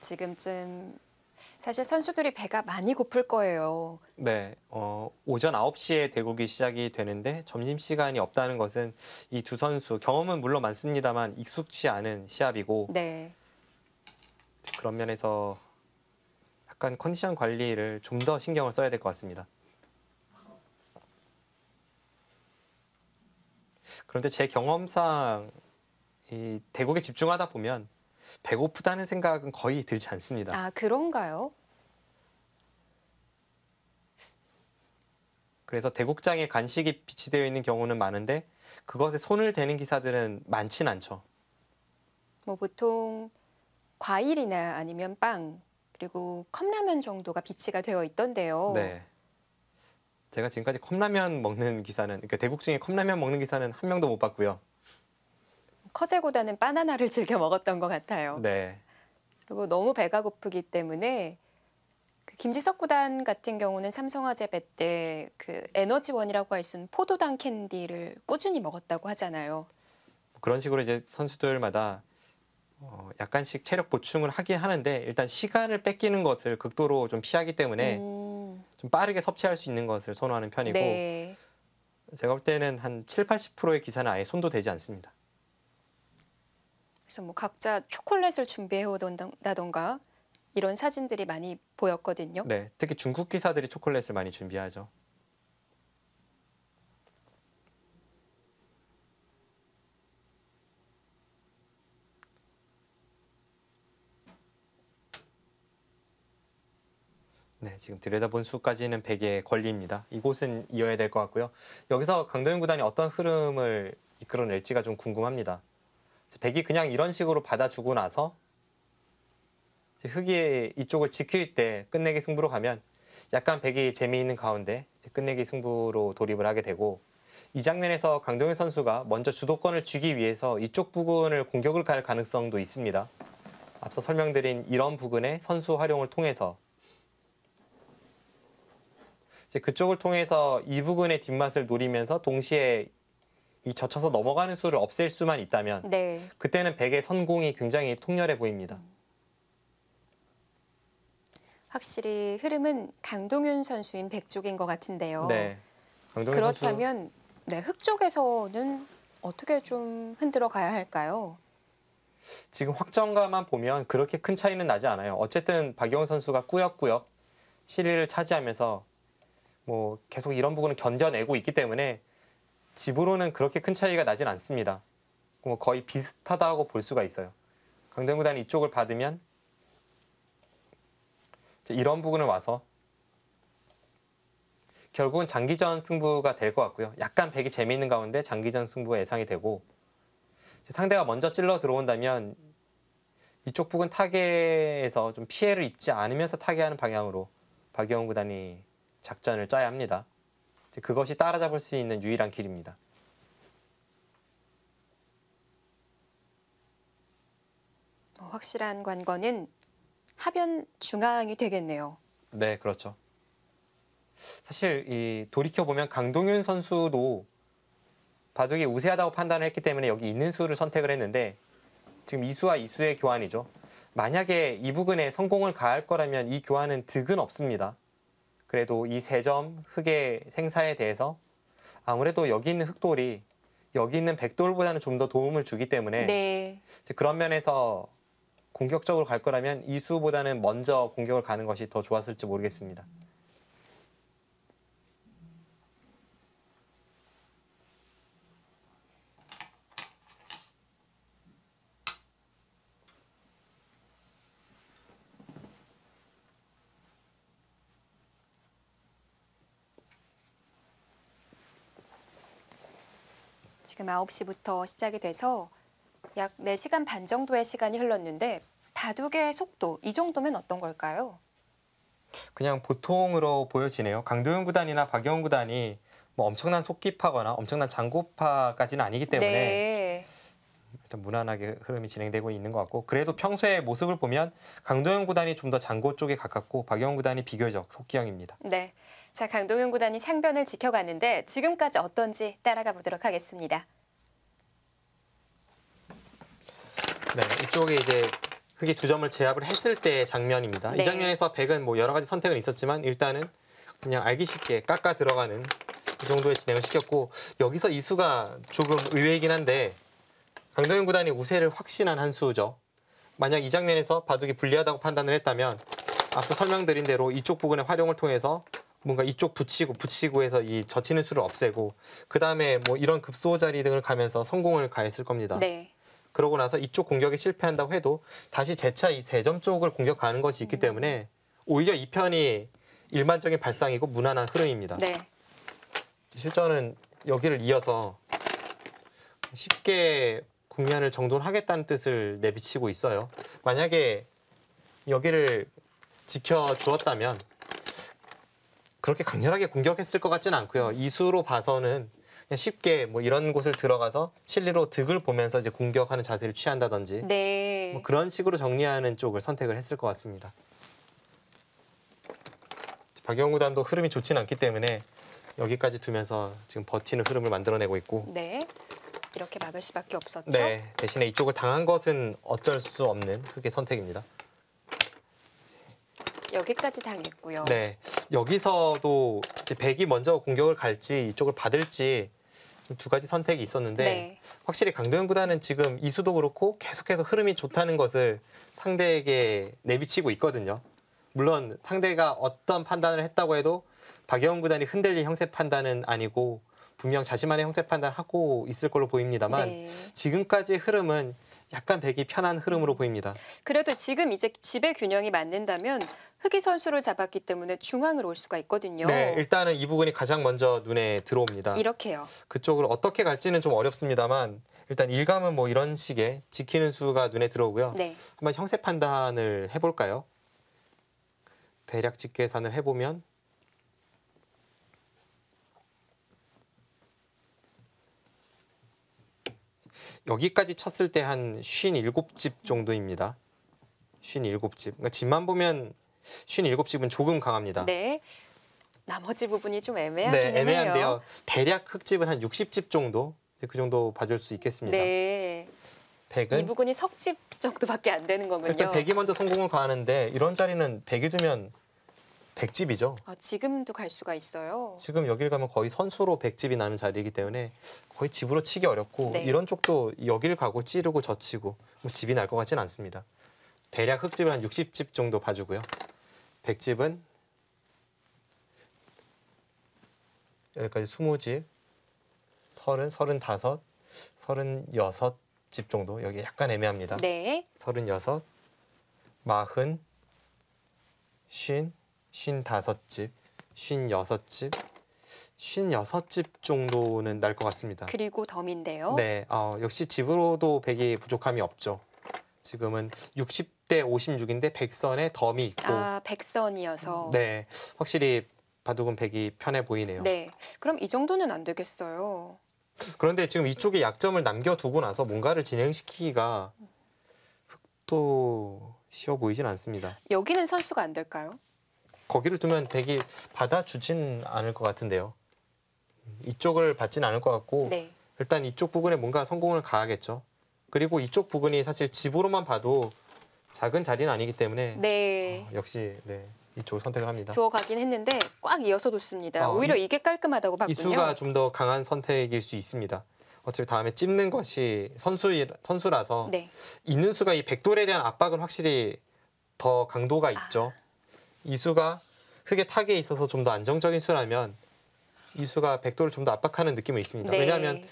[SPEAKER 1] 지금쯤 사실 선수들이 배가 많이 고플 거예요.
[SPEAKER 2] 네, 오전 9시에 대국이 시작이 되는데 점심시간이 없다는 것은 이 두 선수 경험은 물론 많습니다만 익숙치 않은 시합이고
[SPEAKER 1] 네.
[SPEAKER 2] 그런 면에서 약간 컨디션 관리를 좀 더 신경을 써야 될 것 같습니다. 그런데 제 경험상 이 대국에 집중하다 보면 배고프다는 생각은 거의 들지 않습니다.
[SPEAKER 1] 아, 그런가요?
[SPEAKER 2] 그래서 대국장에 간식이 비치되어 있는 경우는 많은데 그것에 손을 대는 기사들은 많진 않죠.
[SPEAKER 1] 뭐 보통 과일이나 아니면 빵 그리고 컵라면 정도가 비치가 되어 있던데요.
[SPEAKER 2] 네. 제가 지금까지 컵라면 먹는 기사는 그러니까 대국중에 컵라면 먹는 기사는 한 명도 못 봤고요.
[SPEAKER 1] 커제보다는 바나나를 즐겨 먹었던 것 같아요.
[SPEAKER 2] 네.
[SPEAKER 1] 그리고 너무 배가 고프기 때문에 그 김지석 구단 같은 경우는 삼성화재배 때 그 에너지원이라고 할 수 있는 포도당 캔디를 꾸준히 먹었다고 하잖아요.
[SPEAKER 2] 그런 식으로 이제 선수들마다 약간씩 체력 보충을 하긴 하는데 일단 시간을 뺏기는 것을 극도로 좀 피하기 때문에 좀 빠르게 섭취할 수 있는 것을 선호하는 편이고
[SPEAKER 1] 네.
[SPEAKER 2] 제가 볼 때는 한 7, 80%의 기사는 아예 손도 대지 않습니다.
[SPEAKER 1] 그래서 뭐 각자 초콜릿을 준비해 오던다던가 이런 사진들이 많이 보였거든요.
[SPEAKER 2] 네, 특히 중국 기사들이 초콜릿을 많이 준비하죠. 네, 지금 들여다본 수까지는 100의 권리입니다. 이곳은 이어야 될 것 같고요. 여기서 강도현 구단이 어떤 흐름을 이끌어낼지가 좀 궁금합니다. 100이 그냥 이런 식으로 받아주고 나서 흑이 이쪽을 지킬 때 끝내기 승부로 가면 약간 100이 재미있는 가운데 끝내기 승부로 돌입을 하게 되고 이 장면에서 강동현 선수가 먼저 주도권을 쥐기 위해서 이쪽 부근을 공격을 갈 가능성도 있습니다. 앞서 설명드린 이런 부근의 선수 활용을 통해서 그쪽을 통해서 이 부근의 뒷맛을 노리면서 동시에 이 젖혀서 넘어가는 수를 없앨 수만 있다면
[SPEAKER 1] 네.
[SPEAKER 2] 그때는 백의 선공이 굉장히 통렬해 보입니다.
[SPEAKER 1] 확실히 흐름은 강동윤 선수인 백 쪽인 것 같은데요.
[SPEAKER 2] 네. 강동윤 선수
[SPEAKER 1] 그렇다면 네, 흑 쪽에서는 어떻게 좀 흔들어 가야 할까요?
[SPEAKER 2] 지금 확정가만 보면 그렇게 큰 차이는 나지 않아요. 어쨌든 박영훈 선수가 꾸역꾸역 시리를 차지하면서 뭐 계속 이런 부분을 견뎌내고 있기 때문에 집으로는 그렇게 큰 차이가 나진 않습니다. 뭐 거의 비슷하다고 볼 수가 있어요. 강동윤 구단이 이쪽을 받으면 이런 부분을 와서 결국은 장기전 승부가 될 것 같고요. 약간 백이 재미있는 가운데 장기전 승부가 예상이 되고 상대가 먼저 찔러 들어온다면 이쪽 부근 타겟에서 좀 피해를 입지 않으면서 타겟하는 방향으로 박영훈 구단이 작전을 짜야 합니다. 그것이 따라잡을 수 있는 유일한 길입니다.
[SPEAKER 1] 확실한 관건은 하변 중앙이 되겠네요.
[SPEAKER 2] 네, 그렇죠. 사실 이 돌이켜보면 강동윤 선수도 바둑이 우세하다고 판단을 했기 때문에 여기 있는 수를 선택을 했는데 지금 이수와 이수의 교환이죠. 만약에 이 부근에 성공을 가할 거라면 이 교환은 득은 없습니다. 그래도 이 3점 흑의 생사에 대해서 아무래도 여기 있는 흑돌이 여기 있는 백돌보다는 좀 더 도움을 주기 때문에
[SPEAKER 1] 네.
[SPEAKER 2] 그런 면에서 공격적으로 갈 거라면 이수보다는 먼저 공격을 가는 것이 더 좋았을지 모르겠습니다.
[SPEAKER 1] 지금 9시부터 시작이 돼서 약 4시간 반 정도의 시간이 흘렀는데 바둑의 속도 이 정도면 어떤 걸까요?
[SPEAKER 2] 그냥 보통으로 보여지네요. 강도현 구단이나 박영훈 구단이 뭐 엄청난 속기파거나 엄청난 장고파까지는 아니기 때문에
[SPEAKER 1] 네.
[SPEAKER 2] 일단 무난하게 흐름이 진행되고 있는 것 같고 그래도 평소의 모습을 보면 강도현 구단이 좀 더 장고 쪽에 가깝고 박영훈 구단이 비교적 속기형입니다.
[SPEAKER 1] 네. 자, 강동윤 구단이 상변을 지켜갔는데 지금까지 어떤지 따라가 보도록 하겠습니다.
[SPEAKER 2] 네, 이쪽에 이제 흑이 2점을 제압을 했을 때의 장면입니다.
[SPEAKER 1] 네.
[SPEAKER 2] 이 장면에서 백은 뭐 여러 가지 선택은 있었지만 일단은 그냥 알기 쉽게 깎아 들어가는 이 정도의 진행을 시켰고 여기서 이수가 조금 의외이긴 한데 강동윤 구단이 우세를 확신한 한 수죠. 만약 이 장면에서 바둑이 불리하다고 판단을 했다면 앞서 설명드린 대로 이쪽 부분의 활용을 통해서 뭔가 이쪽 붙이고 해서 이 젖히는 수를 없애고 그 다음에 뭐 이런 급소 자리 등을 가면서 성공을 가했을 겁니다.
[SPEAKER 1] 네.
[SPEAKER 2] 그러고 나서 이쪽 공격이 실패한다고 해도 다시 재차 이 3점 쪽을 공격하는 것이 있기 때문에 오히려 이 편이 일반적인 발상이고 무난한 흐름입니다.
[SPEAKER 1] 네.
[SPEAKER 2] 실전은 여기를 이어서 쉽게 국면을 정돈하겠다는 뜻을 내비치고 있어요. 만약에 여기를 지켜주었다면 그렇게 강렬하게 공격했을 것 같지는 않고요. 이수로 봐서는 그냥 쉽게 뭐 이런 곳을 들어가서 실리로 득을 보면서 이제 공격하는 자세를 취한다든지
[SPEAKER 1] 네.
[SPEAKER 2] 뭐 그런 식으로 정리하는 쪽을 선택을 했을 것 같습니다. 박영훈 구단도 흐름이 좋지는 않기 때문에 여기까지 두면서 지금 버티는 흐름을 만들어내고 있고
[SPEAKER 1] 네. 이렇게 막을 수밖에 없었죠.
[SPEAKER 2] 네, 대신에 이쪽을 당한 것은 어쩔 수 없는 흑의 선택입니다.
[SPEAKER 1] 여기까지 당했고요.
[SPEAKER 2] 네, 여기서도 이제 백이 먼저 공격을 갈지 이쪽을 받을지 두 가지 선택이 있었는데
[SPEAKER 1] 네.
[SPEAKER 2] 확실히 강도현 구단은 지금 이수도 그렇고 계속해서 흐름이 좋다는 것을 상대에게 내비치고 있거든요. 물론 상대가 어떤 판단을 했다고 해도 박영훈 구단이 흔들린 형세 판단은 아니고 분명 자신만의 형세 판단을 하고 있을 걸로 보입니다만
[SPEAKER 1] 네.
[SPEAKER 2] 지금까지의 흐름은 약간 백이 편한 흐름으로 보입니다.
[SPEAKER 1] 그래도 지금 이제 집의 균형이 맞는다면 흑이 선수를 잡았기 때문에 중앙으로 올 수가 있거든요.
[SPEAKER 2] 네, 일단은 이 부분이 가장 먼저 눈에 들어옵니다.
[SPEAKER 1] 이렇게요.
[SPEAKER 2] 그쪽을 어떻게 갈지는 좀 어렵습니다만 일단 일감은 뭐 이런 식의 지키는 수가 눈에 들어오고요.
[SPEAKER 1] 네.
[SPEAKER 2] 한번 형세 판단을 해볼까요? 대략 직계산을 해보면 여기까지 쳤을 때 한 57집 정도입니다. 57집. 그러니까 집만 보면 57집은 조금 강합니다.
[SPEAKER 1] 네. 나머지 부분이 좀 애매하긴
[SPEAKER 2] 네,
[SPEAKER 1] 해요.
[SPEAKER 2] 애매한데요. 대략 흑집은 한 60집 정도 이제 그 정도 봐줄 수 있겠습니다.
[SPEAKER 1] 네. 이
[SPEAKER 2] 100은
[SPEAKER 1] 부분이 석집 정도밖에 안 되는 거군요.
[SPEAKER 2] 일단 100이 먼저 성공을 가하는데 이런 자리는 100이 두면 100집이죠.
[SPEAKER 1] 아, 지금도 갈 수가 있어요.
[SPEAKER 2] 지금 여길 가면 거의 선수로 100집이 나는 자리이기 때문에 거의 집으로 치기 어렵고
[SPEAKER 1] 네.
[SPEAKER 2] 이런 쪽도 여길 가고 찌르고 젖히고 뭐 집이 날 것 같지는 않습니다. 대략 흙집은 한 60집 정도 봐주고요. 100집은 여기까지 20집, 30, 35, 36집 정도. 여기 약간 애매합니다.
[SPEAKER 1] 네.
[SPEAKER 2] 36, 40, 50, 55집, 56집, 56집 정도는 날 것 같습니다.
[SPEAKER 1] 그리고 덤인데요.
[SPEAKER 2] 네, 역시 집으로도 100이 부족함이 없죠. 지금은 60대 56인데 100선에 덤이 있고
[SPEAKER 1] 아, 백선이어서.
[SPEAKER 2] 네, 확실히 바둑은 100이 편해 보이네요.
[SPEAKER 1] 네. 그럼 이 정도는 안 되겠어요.
[SPEAKER 2] 그런데 지금 이쪽에 약점을 남겨두고 나서 뭔가를 진행시키기가 흑도 쉬워 보이진 않습니다.
[SPEAKER 1] 여기는 선수가 안 될까요?
[SPEAKER 2] 거기를 두면 100이 받아주진 않을 것 같은데요. 이쪽을 받진 않을 것 같고
[SPEAKER 1] 네.
[SPEAKER 2] 일단 이쪽 부분에 뭔가 성공을 가하겠죠. 그리고 이쪽 부분이 사실 집으로만 봐도 작은 자리는 아니기 때문에
[SPEAKER 1] 네.
[SPEAKER 2] 역시 네, 이쪽을 선택을 합니다.
[SPEAKER 1] 두어 가긴 했는데 꽉 이어서 뒀습니다. 오히려 이게 깔끔하다고 봤군요.
[SPEAKER 2] 이수가 좀 더 강한 선택일 수 있습니다. 어차피 다음에 찝는 것이 선수라서
[SPEAKER 1] 네.
[SPEAKER 2] 있는 수가 이 백돌에 대한 압박은 확실히 더 강도가 있죠. 이 수가 흙의 타기에 있어서 좀 더 안정적인 수라면 이 수가 백돌을 좀 더 압박하는 느낌은 있습니다.
[SPEAKER 1] 네.
[SPEAKER 2] 왜냐하면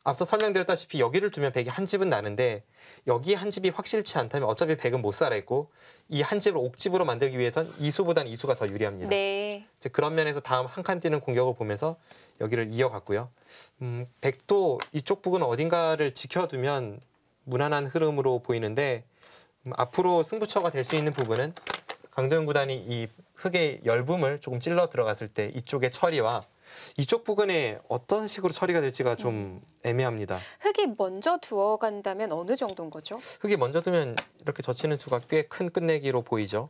[SPEAKER 2] 앞서 설명드렸다시피 여기를 두면 백이 한 집은 나는데 여기 한 집이 확실치 않다면 어차피 백은 못 살아있고 이 한 집을 옥집으로 만들기 위해선 이 수보다는 이 수가 더 유리합니다.
[SPEAKER 1] 네.
[SPEAKER 2] 이제 그런 면에서 다음 한 칸 뛰는 공격을 보면서 여기를 이어갔고요. 백도 이쪽 부분 어딘가를 지켜두면 무난한 흐름으로 보이는데 앞으로 승부처가 될 수 있는 부분은 강도현 구단이 이 흙의 열붐을 조금 찔러 들어갔을 때 이쪽의 처리와 이쪽 부분에 어떤 식으로 처리가 될지가 좀 애매합니다.
[SPEAKER 1] 흙이 먼저 두어간다면 어느 정도인 거죠?
[SPEAKER 2] 흙이 먼저 두면 이렇게 젖히는 수가 꽤 큰 끝내기로 보이죠.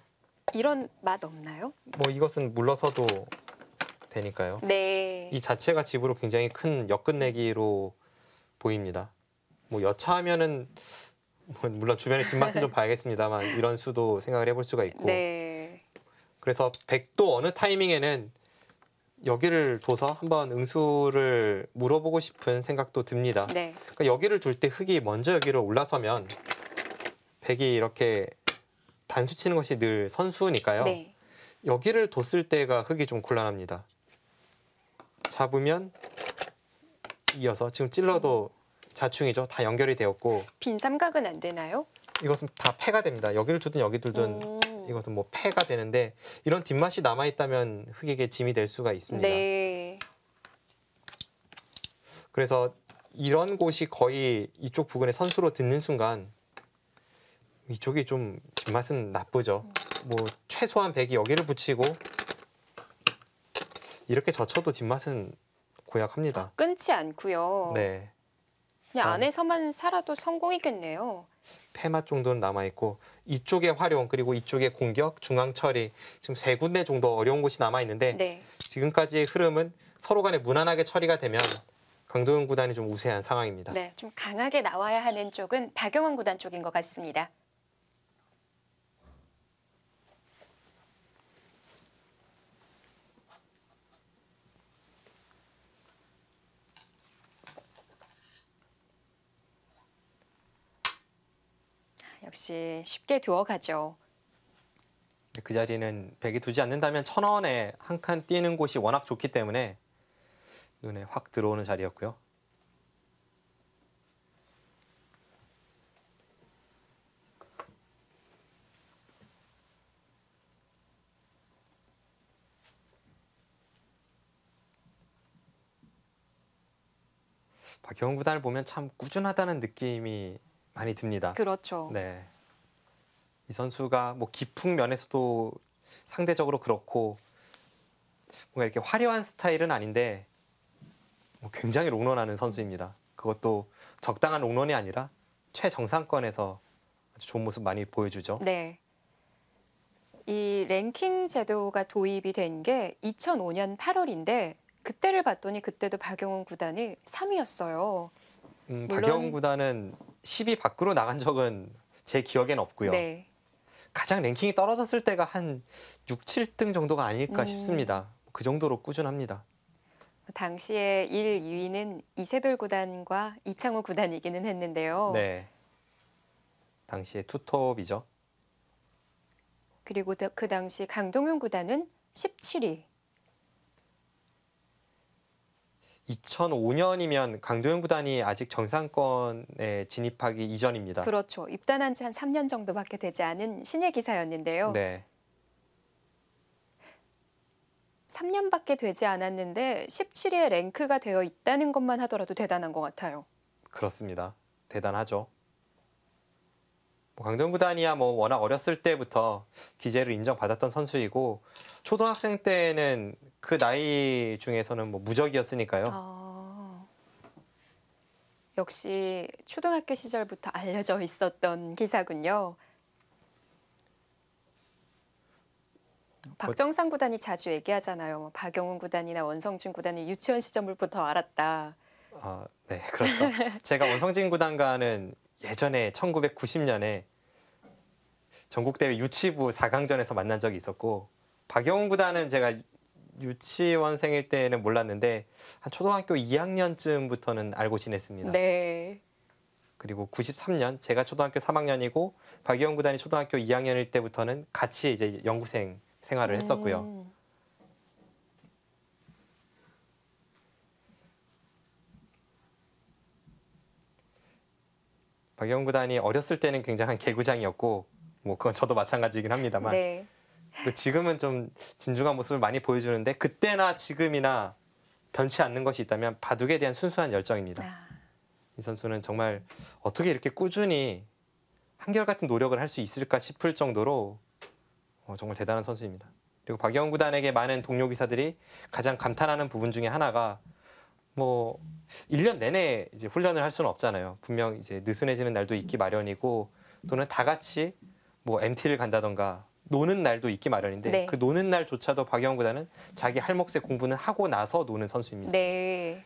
[SPEAKER 1] 이런 맛 없나요?
[SPEAKER 2] 뭐 이것은 물러서도 되니까요.
[SPEAKER 1] 네.
[SPEAKER 2] 이 자체가 집으로 굉장히 큰 역끝내기로 보입니다. 뭐 여차하면은 뭐 물론 주변의 뒷맛은 좀 봐야겠습니다만 이런 수도 생각을 해볼 수가 있고
[SPEAKER 1] 네.
[SPEAKER 2] 그래서 백도 어느 타이밍에는 여기를 둬서 한번 응수를 물어보고 싶은 생각도 듭니다.
[SPEAKER 1] 네.
[SPEAKER 2] 그러니까 여기를 둘 때 흙이 먼저 여기를 올라서면 백이 이렇게 단수 치는 것이 늘 선수니까요.
[SPEAKER 1] 네.
[SPEAKER 2] 여기를 뒀을 때가 흙이 좀 곤란합니다. 잡으면 이어서 지금 찔러도 자충이죠. 다 연결이 되었고
[SPEAKER 1] 빈 삼각은 안 되나요?
[SPEAKER 2] 이것은 다 패가 됩니다. 여기를 두든 여기 두든 이것은 뭐 패가 되는데 이런 뒷맛이 남아있다면 흙에게 짐이 될 수가 있습니다.
[SPEAKER 1] 네.
[SPEAKER 2] 그래서 이런 곳이 거의 이쪽 부근에 선수로 듣는 순간 이쪽이 좀 뒷맛은 나쁘죠. 뭐 최소한 백이 여기를 붙이고 이렇게 젖혀도 뒷맛은 고약합니다.
[SPEAKER 1] 끊지 않고요.
[SPEAKER 2] 네.
[SPEAKER 1] 그냥 안에서만 살아도 성공이겠네요.
[SPEAKER 2] 패맛 정도는 남아있고 이쪽의 활용 그리고 이쪽의 공격, 중앙 처리 지금 세 군데 정도 어려운 곳이 남아있는데
[SPEAKER 1] 네.
[SPEAKER 2] 지금까지의 흐름은 서로 간에 무난하게 처리가 되면 강도현 구단이 좀 우세한 상황입니다.
[SPEAKER 1] 네. 좀 강하게 나와야 하는 쪽은 박용원 구단 쪽인 것 같습니다. 역시 쉽게 두어가죠.
[SPEAKER 2] 그 자리는 백이 두지 않는다면 1,000원에 한 칸 뛰는 곳이 워낙 좋기 때문에 눈에 확 들어오는 자리였고요. 박효은 구단을 보면 참 꾸준하다는 느낌이 많이 듭니다.
[SPEAKER 1] 그렇죠.
[SPEAKER 2] 네. 이 선수가 뭐 기풍 면에서도 상대적으로 그렇고 뭔가 이렇게 화려한 스타일은 아닌데 뭐 굉장히 롱런하는 선수입니다. 그것도 적당한 롱런이 아니라 최정상권에서 아주 좋은 모습 많이 보여주죠.
[SPEAKER 1] 네. 이 랭킹 제도가 도입이 된 게 2005년 8월인데 그때를 봤더니 그때도 박용훈 구단이 3위였어요.
[SPEAKER 2] 박영훈 구단은 10위 밖으로 나간 적은 제 기억엔 없고요.
[SPEAKER 1] 네.
[SPEAKER 2] 가장 랭킹이 떨어졌을 때가 한 6, 7등 정도가 아닐까 싶습니다. 그 정도로 꾸준합니다.
[SPEAKER 1] 당시에 1, 2위는 이세돌 구단과 이창호 구단이기는 했는데요.
[SPEAKER 2] 네. 당시에 투톱이죠.
[SPEAKER 1] 그리고 그 당시 강동윤 구단은 17위.
[SPEAKER 2] 2005년이면 강도현 구단이 아직 정상권에 진입하기 이전입니다.
[SPEAKER 1] 그렇죠. 입단한 지 한 3년 정도밖에 되지 않은 신예 기사였는데요.
[SPEAKER 2] 네.
[SPEAKER 1] 3년밖에 되지 않았는데 17위에 랭크가 되어 있다는 것만 하더라도 대단한 것 같아요.
[SPEAKER 2] 그렇습니다. 대단하죠. 강도현 구단이야 뭐 워낙 어렸을 때부터 기재를 인정받았던 선수이고 초등학생 때는 그 나이 중에서는 뭐 무적이었으니까요.
[SPEAKER 1] 역시 초등학교 시절부터 알려져 있었던 기사군요. 박정상 구단이 자주 얘기하잖아요. 박영훈 구단이나 원성진 구단이 유치원 시절부터 알았다.
[SPEAKER 2] 네, 그렇죠. 제가 원성진 구단과는 예전에 1990년에 전국대회 유치부 4강전에서 만난 적이 있었고 박영훈 구단은 제가 유치원생일 때는 몰랐는데 한 초등학교 2학년쯤부터는 알고 지냈습니다.
[SPEAKER 1] 네.
[SPEAKER 2] 그리고 93년 제가 초등학교 3학년이고 박영훈 구단이 초등학교 2학년일 때부터는 같이 이제 연구생 생활을 했었고요. 박영훈 구단이 어렸을 때는 굉장한 개구장이었고 뭐 그건 저도 마찬가지이긴 합니다만
[SPEAKER 1] 네.
[SPEAKER 2] 지금은 좀 진중한 모습을 많이 보여주는데 그때나 지금이나 변치 않는 것이 있다면 바둑에 대한 순수한 열정입니다. 이 선수는 정말 어떻게 이렇게 꾸준히 한결같은 노력을 할 수 있을까 싶을 정도로 정말 대단한 선수입니다. 그리고 박영훈 구단에게 많은 동료 기사들이 가장 감탄하는 부분 중에 하나가 뭐 1년 내내 이제 훈련을 할 수는 없잖아요. 분명 이제 느슨해지는 날도 있기 마련이고 또는 다 같이 뭐 MT를 간다던가 노는 날도 있기 마련인데
[SPEAKER 1] 네.
[SPEAKER 2] 그 노는 날조차도 박영훈 구단은 자기 할 몫의 공부는 하고 나서 노는 선수입니다.
[SPEAKER 1] 네.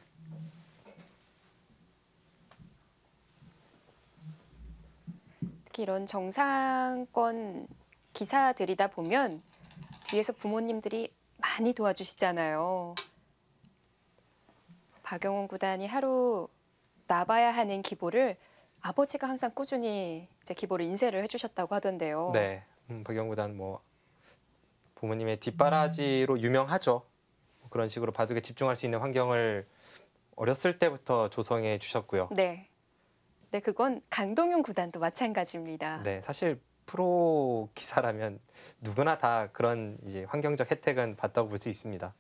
[SPEAKER 1] 특히 이런 정상권 기사들이다 보면 뒤에서 부모님들이 많이 도와주시잖아요. 박영훈 구단이 하루 나봐야 하는 기보를 아버지가 항상 꾸준히 이제 기보를 인쇄를 해주셨다고 하던데요.
[SPEAKER 2] 네, 박영훈 구단 뭐 부모님의 뒷바라지로 유명하죠. 그런 식으로 바둑에 집중할 수 있는 환경을 어렸을 때부터 조성해 주셨고요.
[SPEAKER 1] 네. 네, 그건 강동윤 구단도 마찬가지입니다.
[SPEAKER 2] 네, 사실 프로 기사라면 누구나 다 그런 이제 환경적 혜택은 받다고 볼 수 있습니다.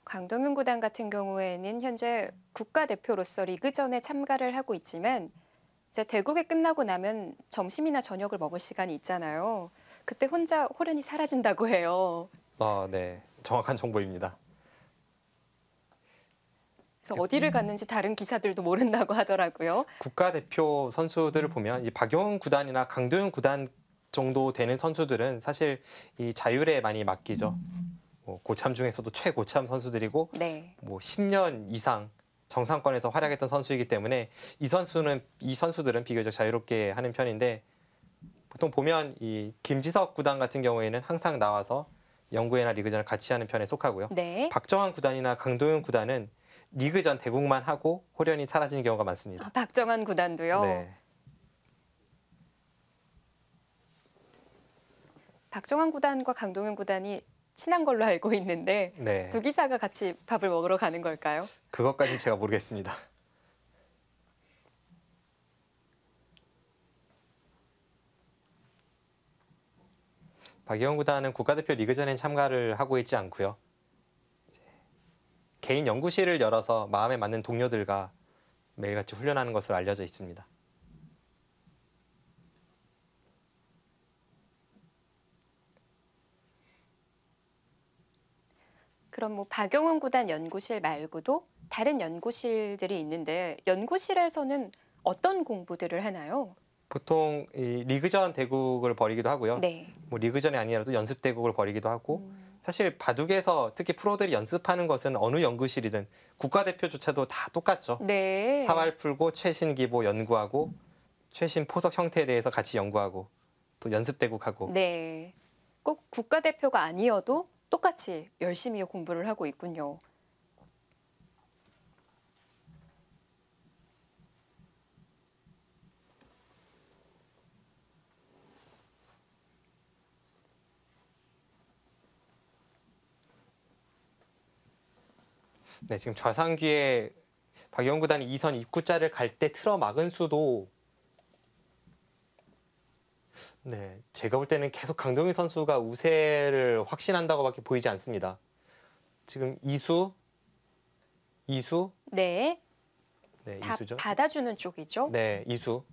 [SPEAKER 1] 강동윤 구단 같은 경우에는 현재 국가대표로서 리그전에 참가를 하고 있지만 이제 대국이 끝나고 나면 점심이나 저녁을 먹을 시간이 있잖아요. 그때 혼자 호련히 사라진다고 해요.
[SPEAKER 2] 네, 정확한 정보입니다.
[SPEAKER 1] 그래서 어디를 갔는지 다른 기사들도 모른다고 하더라고요.
[SPEAKER 2] 국가대표 선수들을 보면 이 박영훈 구단이나 강도윤 구단 정도 되는 선수들은 사실 이 자율에 많이 맡기죠. 뭐 고참 중에서도 최고참 선수들이고
[SPEAKER 1] 네.
[SPEAKER 2] 뭐 10년 이상 정상권에서 활약했던 선수이기 때문에 이 선수들은 비교적 자유롭게 하는 편인데 보통 보면 이 김지석 구단 같은 경우에는 항상 나와서 영구회나 리그전을 같이 하는 편에 속하고요.
[SPEAKER 1] 네.
[SPEAKER 2] 박정환 구단이나 강도윤 구단은 리그전 대국만 하고 호련히 사라지는 경우가 많습니다.
[SPEAKER 1] 박정환 구단도요.
[SPEAKER 2] 네.
[SPEAKER 1] 박정환 구단과 강동윤 구단이 친한 걸로 알고 있는데
[SPEAKER 2] 네.
[SPEAKER 1] 두 기사가 같이 밥을 먹으러 가는 걸까요?
[SPEAKER 2] 그것까지는 제가 모르겠습니다. 박영훈 구단은 국가대표 리그전엔 참가를 하고 있지 않고요. 개인 연구실을 열어서 마음에 맞는 동료들과 매일같이 훈련하는 것으로 알려져 있습니다.
[SPEAKER 1] 그럼 뭐 박영훈 구단 연구실 말고도 다른 연구실들이 있는데 연구실에서는 어떤 공부들을 하나요?
[SPEAKER 2] 보통 이 리그전 대국을 벌이기도 하고요.
[SPEAKER 1] 네.
[SPEAKER 2] 뭐 리그전이 아니라도 연습 대국을 벌이기도 하고 사실 바둑에서 특히 프로들이 연습하는 것은 어느 연구실이든 국가대표조차도 다 똑같죠.
[SPEAKER 1] 네.
[SPEAKER 2] 사활 풀고 최신 기보 연구하고 최신 포석 형태에 대해서 같이 연구하고 또 연습 대국하고
[SPEAKER 1] 네. 꼭 국가대표가 아니어도 똑같이 열심히 공부를 하고 있군요.
[SPEAKER 2] 네, 지금 좌상귀에 박영 구단이 2선 입구자를 갈 때 틀어 막은 수도 네, 제가 볼 때는 계속 강동희 선수가 우세를 확신한다고밖에 보이지 않습니다. 지금 이수,
[SPEAKER 1] 네.
[SPEAKER 2] 네,
[SPEAKER 1] 다
[SPEAKER 2] 이수죠.
[SPEAKER 1] 받아주는 쪽이죠.
[SPEAKER 2] 네, 이수.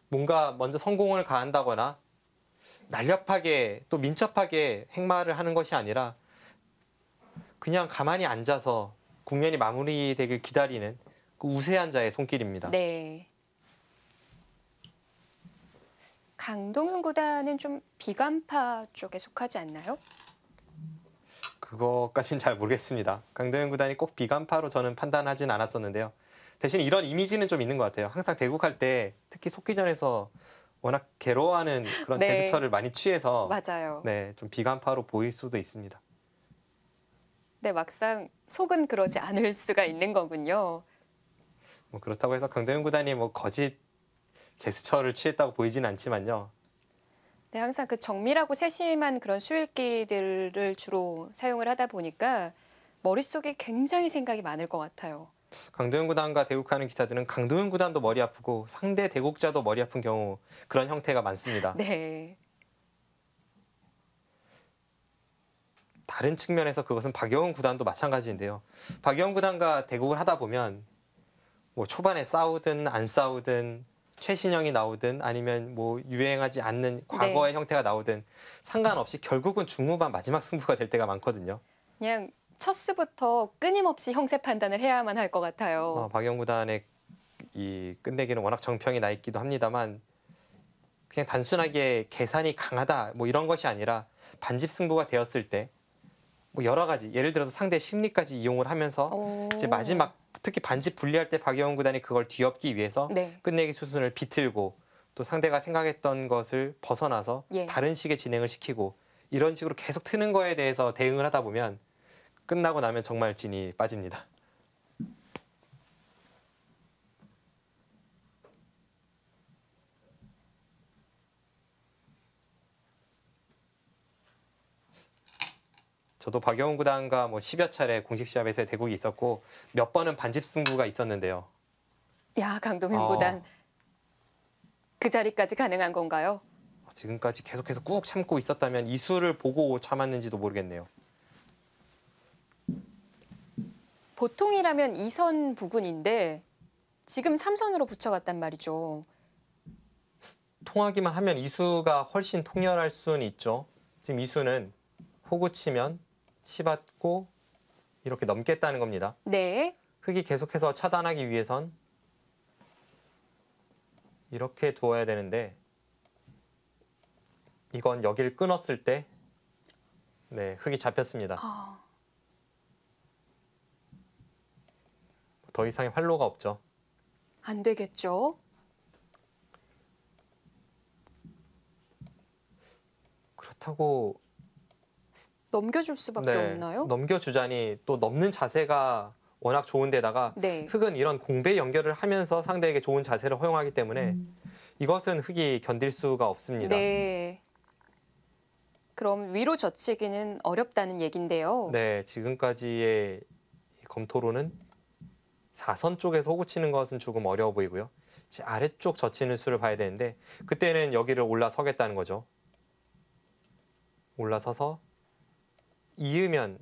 [SPEAKER 2] 뭔가 먼저 성공을 가한다거나 날렵하게 또 민첩하게 행마를 하는 것이 아니라 그냥 가만히 앉아서 국면이 마무리되길 기다리는 그 우세한 자의 손길입니다.
[SPEAKER 1] 네. 강동윤 구단은 좀 비간파 쪽에 속하지 않나요?
[SPEAKER 2] 그것까지는 잘 모르겠습니다. 강동현 구단이 꼭 비간파로 저는 판단하진 않았었는데요. 대신 이런 이미지는 좀 있는 것 같아요. 항상 대국할 때 특히 속기전에서 워낙 괴로워하는 그런
[SPEAKER 1] 네.
[SPEAKER 2] 제스처를 많이 취해서
[SPEAKER 1] 맞아요.
[SPEAKER 2] 네, 좀 비간파로 보일 수도 있습니다.
[SPEAKER 1] 네, 막상 속은 그러지 않을 수가 있는 거군요.
[SPEAKER 2] 뭐 그렇다고 해서 강동현 구단이 뭐 거짓 제스처를 취했다고 보이지는 않지만요.
[SPEAKER 1] 네, 항상 그 정밀하고 세심한 그런 수읽기들을 주로 사용을 하다 보니까 머릿속에 굉장히 생각이 많을 것 같아요.
[SPEAKER 2] 강동현 구단과 대국하는 기사들은 강동현 구단도 머리 아프고 상대 대국자도 머리 아픈 경우 그런 형태가 많습니다.
[SPEAKER 1] 네.
[SPEAKER 2] 다른 측면에서 그것은 박영훈 구단도 마찬가지인데요. 박영훈 구단과 대국을 하다 보면 뭐 초반에 싸우든 안 싸우든 최신형이 나오든 아니면 뭐 유행하지 않는 과거의 형태가 나오든 상관없이 결국은 중후반 마지막 승부가 될 때가 많거든요.
[SPEAKER 1] 그냥 첫 수부터 끊임없이 형세 판단을 해야만 할 것 같아요.
[SPEAKER 2] 박영훈 구단의 이 끝내기는 워낙 정평이 나 있기도 합니다만 그냥 단순하게 계산이 강하다 뭐 이런 것이 아니라 반집 승부가 되었을 때 뭐 여러 가지 예를 들어서 상대 심리까지 이용을 하면서 이제 마지막 특히 반집 분리할 때 박영훈 구단이 그걸 뒤엎기 위해서
[SPEAKER 1] 네.
[SPEAKER 2] 끝내기 수순을 비틀고 또 상대가 생각했던 것을 벗어나서
[SPEAKER 1] 예.
[SPEAKER 2] 다른 식의 진행을 시키고 이런 식으로 계속 트는 거에 대해서 대응을 하다 보면 끝나고 나면 정말 진이 빠집니다. 저도 박영훈 구단과 뭐 10여 차례 공식 시합에서의 대국이 있었고 몇 번은 반집 승부가 있었는데요.
[SPEAKER 1] 야, 강동윤 구단 그 자리까지 가능한 건가요?
[SPEAKER 2] 지금까지 계속해서 꾹 참고 있었다면 이 수를 보고 참았는지도 모르겠네요.
[SPEAKER 1] 보통이라면 2선 부근인데 지금 3선으로 붙여갔단 말이죠.
[SPEAKER 2] 통하기만 하면 이수가 훨씬 통렬할 수는 있죠. 지금 이수는 호구 치면 치받고 이렇게 넘겠다는 겁니다.
[SPEAKER 1] 네.
[SPEAKER 2] 흑이 계속해서 차단하기 위해선 이렇게 두어야 되는데 이건 여기를 끊었을 때 네, 흑이 잡혔습니다. 더 이상의 활로가 없죠.
[SPEAKER 1] 안 되겠죠.
[SPEAKER 2] 그렇다고
[SPEAKER 1] 넘겨줄 수밖에 없나요?
[SPEAKER 2] 넘겨주자니 또 넘는 자세가 워낙 좋은데다가
[SPEAKER 1] 네.
[SPEAKER 2] 흑은 이런 공배 연결을 하면서 상대에게 좋은 자세를 허용하기 때문에 이것은 흑이 견딜 수가 없습니다.
[SPEAKER 1] 네. 그럼 위로 젖히기는 어렵다는 얘긴데요.
[SPEAKER 2] 네, 지금까지의 검토로는 4선 쪽에서 호구 치는 것은 조금 어려워 보이고요. 아래쪽 젖히는 수를 봐야 되는데 그때는 여기를 올라서겠다는 거죠. 올라서서 이으면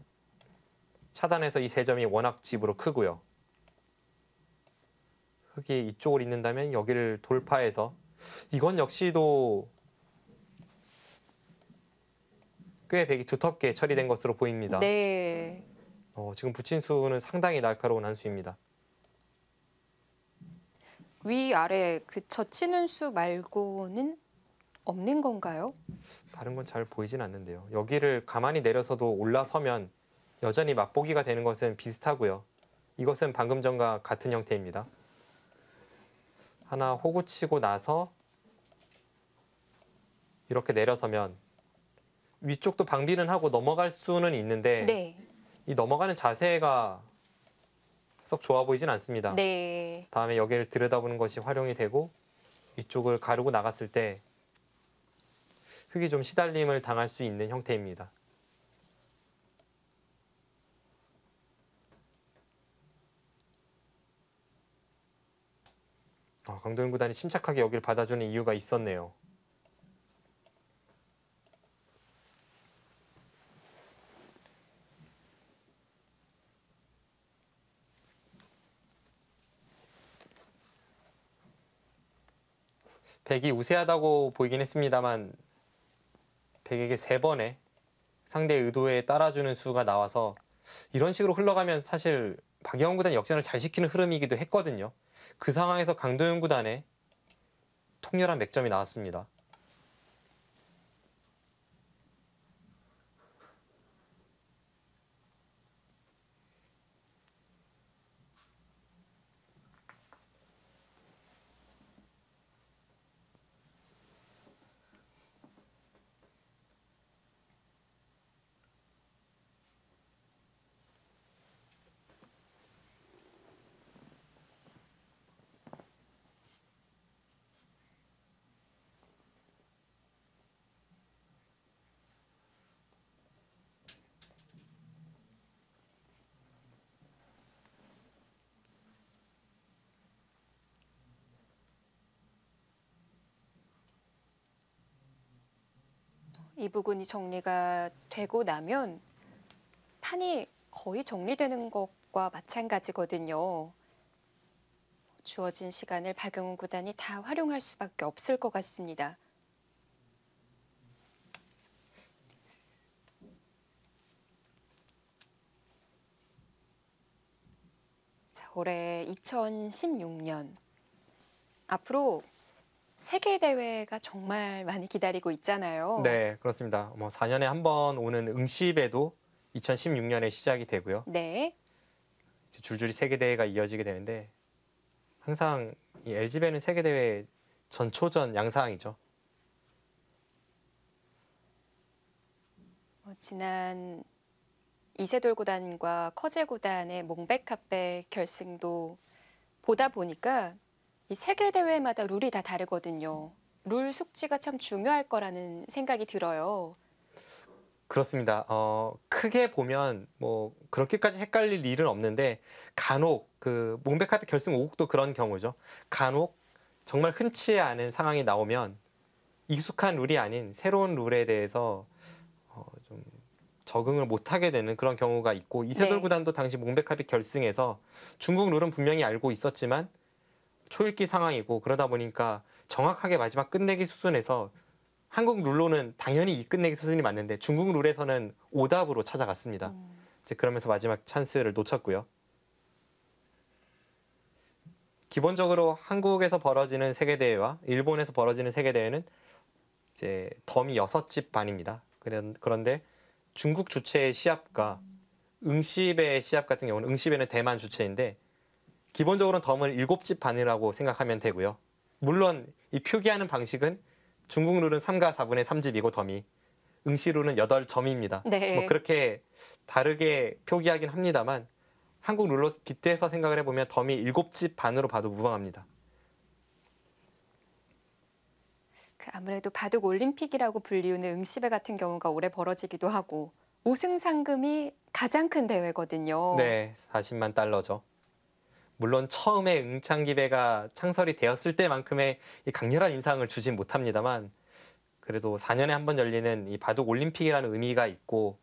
[SPEAKER 2] 차단해서 이 세 점이 워낙 집으로 크고요. 흑이 이쪽을 잇는다면 여기를 돌파해서 이건 역시도 꽤 백이 두텁게 처리된 것으로 보입니다.
[SPEAKER 1] 네.
[SPEAKER 2] 지금 붙인 수는 상당히 날카로운 한 수입니다.
[SPEAKER 1] 위아래 그 젖히는 수 말고는 없는 건가요?
[SPEAKER 2] 다른 건 잘 보이진 않는데요. 여기를 가만히 내려서도 올라서면 여전히 맛보기가 되는 것은 비슷하고요. 이것은 방금 전과 같은 형태입니다. 하나 호구 치고 나서 이렇게 내려서면 위쪽도 방비는 하고 넘어갈 수는 있는데
[SPEAKER 1] 네.
[SPEAKER 2] 이 넘어가는 자세가 썩 좋아 보이진 않습니다.
[SPEAKER 1] 네.
[SPEAKER 2] 다음에 여기를 들여다보는 것이 활용이 되고 이쪽을 가르고 나갔을 때 흙이 좀 시달림을 당할 수 있는 형태입니다. 강도현 구단이 침착하게 여기를 받아주는 이유가 있었네요. 백이 우세하다고 보이긴 했습니다만 백에게 3번의 상대의 의도에 따라주는 수가 나와서 이런 식으로 흘러가면 사실 박영훈 구단이 역전을 잘 시키는 흐름이기도 했거든요. 그 상황에서 강도현 구단의 통렬한 맥점이 나왔습니다.
[SPEAKER 1] 이 부분이 정리가 되고 나면 판이 거의 정리되는 것과 마찬가지거든요. 주어진 시간을 박영훈 구단이 다 활용할 수밖에 없을 것 같습니다. 자, 올해 2016년 앞으로 세계 대회가 정말 많이 기다리고 있잖아요.
[SPEAKER 2] 네, 그렇습니다. 4년에 한 번 오는 응시배도 2016년에 시작이 되고요.
[SPEAKER 1] 네.
[SPEAKER 2] 줄줄이 세계 대회가 이어지게 되는데 항상 이 LG배는 세계 대회 전초전 양상이죠.
[SPEAKER 1] 지난 이세돌 구단과 커제 구단의 몽백카페 결승도 보다 보니까 이 세계 대회마다 룰이 다 다르거든요. 룰 숙지가 참 중요할 거라는 생각이 들어요.
[SPEAKER 2] 그렇습니다. 크게 보면 그렇게까지 헷갈릴 일은 없는데 간혹 그 몽백카페 결승 5국도 그런 경우죠. 간혹 정말 흔치 않은 상황이 나오면 익숙한 룰이 아닌 새로운 룰에 대해서 좀 적응을 못하게 되는 그런 경우가 있고 이세돌
[SPEAKER 1] 네.
[SPEAKER 2] 구단도 당시 몽백카페 결승에서 중국 룰은 분명히 알고 있었지만 초읽기 상황이고 그러다 보니까 정확하게 마지막 끝내기 수순에서 한국 룰로는 당연히 이 끝내기 수순이 맞는데 중국 룰에서는 오답으로 찾아갔습니다. 이제 그러면서 마지막 찬스를 놓쳤고요. 기본적으로 한국에서 벌어지는 세계대회와 일본에서 벌어지는 세계대회는 이제 덤이 6집 반입니다. 그런데 중국 주최의 시합과 응시배의 시합 같은 경우는 응시배는 대만 주최인데 기본적으로는 덤을 7집 반이라고 생각하면 되고요. 물론 이 표기하는 방식은 중국 룰은 3가 4분의 3집이고 덤이 응시 룰은 8점입니다.
[SPEAKER 1] 네.
[SPEAKER 2] 그렇게 다르게 표기하긴 합니다만 한국 룰로 빗대서 생각을 해보면 덤이 7집 반으로 봐도 무방합니다.
[SPEAKER 1] 아무래도 바둑 올림픽이라고 불리우는 응시배 같은 경우가 올해 벌어지기도 하고 우승 상금이 가장 큰 대회거든요.
[SPEAKER 2] 네, 40만 달러죠. 물론 처음에 응창기배가 창설이 되었을 때만큼의 이 강렬한 인상을 주진 못합니다만 그래도 4년에 한 번 열리는 이 바둑 올림픽이라는 의미가 있고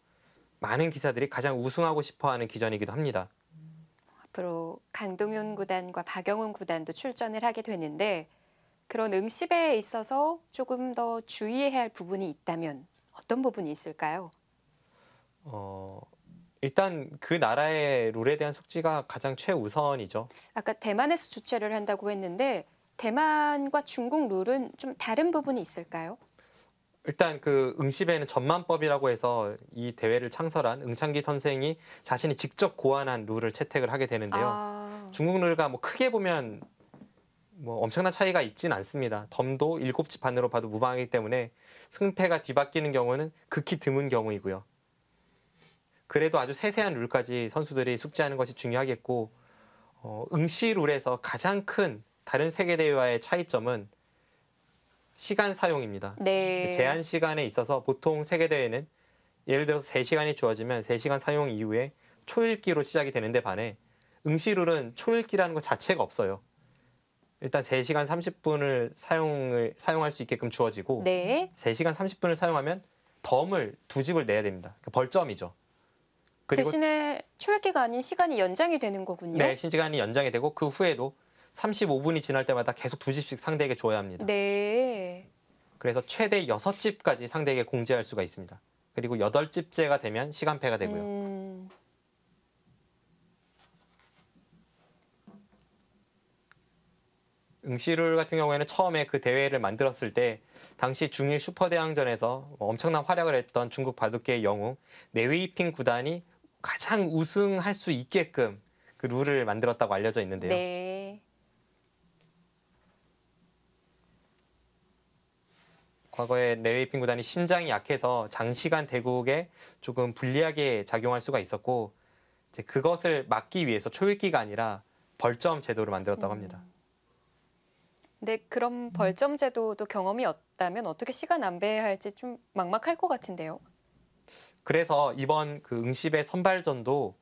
[SPEAKER 2] 많은 기사들이 가장 우승하고 싶어하는 기전이기도 합니다.
[SPEAKER 1] 앞으로 강동윤 구단과 박영훈 구단도 출전을 하게 되는데 그런 응시배에 있어서 조금 더 주의해야 할 부분이 있다면 어떤 부분이 있을까요?
[SPEAKER 2] 일단 그 나라의 룰에 대한 숙지가 가장 최우선이죠.
[SPEAKER 1] 아까 대만에서 주최를 한다고 했는데 대만과 중국 룰은 좀 다른 부분이 있을까요?
[SPEAKER 2] 일단 그 응시배는 전만법이라고 해서 이 대회를 창설한 응창기 선생이 자신이 직접 고안한 룰을 채택을 하게 되는데요.
[SPEAKER 1] 아,
[SPEAKER 2] 중국 룰과 뭐 크게 보면 뭐 엄청난 차이가 있지는 않습니다. 덤도 7집 반으로 봐도 무방하기 때문에 승패가 뒤바뀌는 경우는 극히 드문 경우이고요. 그래도 아주 세세한 룰까지 선수들이 숙지하는 것이 중요하겠고 응시 룰에서 가장 큰 다른 세계 대회와의 차이점은 시간 사용입니다.
[SPEAKER 1] 네.
[SPEAKER 2] 제한 시간에 있어서 보통 세계 대회는 예를 들어서 3시간이 주어지면 3시간 사용 이후에 초읽기로 시작이 되는데 반해 응시 룰은 초읽기라는 것 자체가 없어요. 일단 3시간 30분을 사용할 수 있게끔 주어지고
[SPEAKER 1] 네.
[SPEAKER 2] 3시간 30분을 사용하면 덤을 2집을 내야 됩니다. 벌점이죠. 그리고
[SPEAKER 1] 대신에 초읽기가 아닌 시간이 연장이 되는 거군요.
[SPEAKER 2] 네, 시간이 연장이 되고 그 후에도 35분이 지날 때마다 계속 2집씩 상대에게 줘야 합니다.
[SPEAKER 1] 네.
[SPEAKER 2] 그래서 최대 6집까지 상대에게 공지할 수가 있습니다. 그리고 8집째가 되면 시간패가 되고요. 응시룰 같은 경우에는 처음에 그 대회를 만들었을 때 당시 중일 슈퍼대항전에서 엄청난 활약을 했던 중국 바둑계의 영웅 네웨이핑 구단이 가장 우승할 수 있게끔 그 룰을 만들었다고 알려져 있는데요.
[SPEAKER 1] 네.
[SPEAKER 2] 과거에 네웨이핑 구단이 심장이 약해서 장시간 대국에 조금 불리하게 작용할 수가 있었고 이제 그것을 막기 위해서 초읽기가 아니라 벌점 제도를 만들었다고 합니다.
[SPEAKER 1] 근데 그런 벌점 제도도 경험이 없다면 어떻게 시간 안배할지 좀 막막할 것 같은데요.
[SPEAKER 2] 그래서 이번 그 응시배 선발전도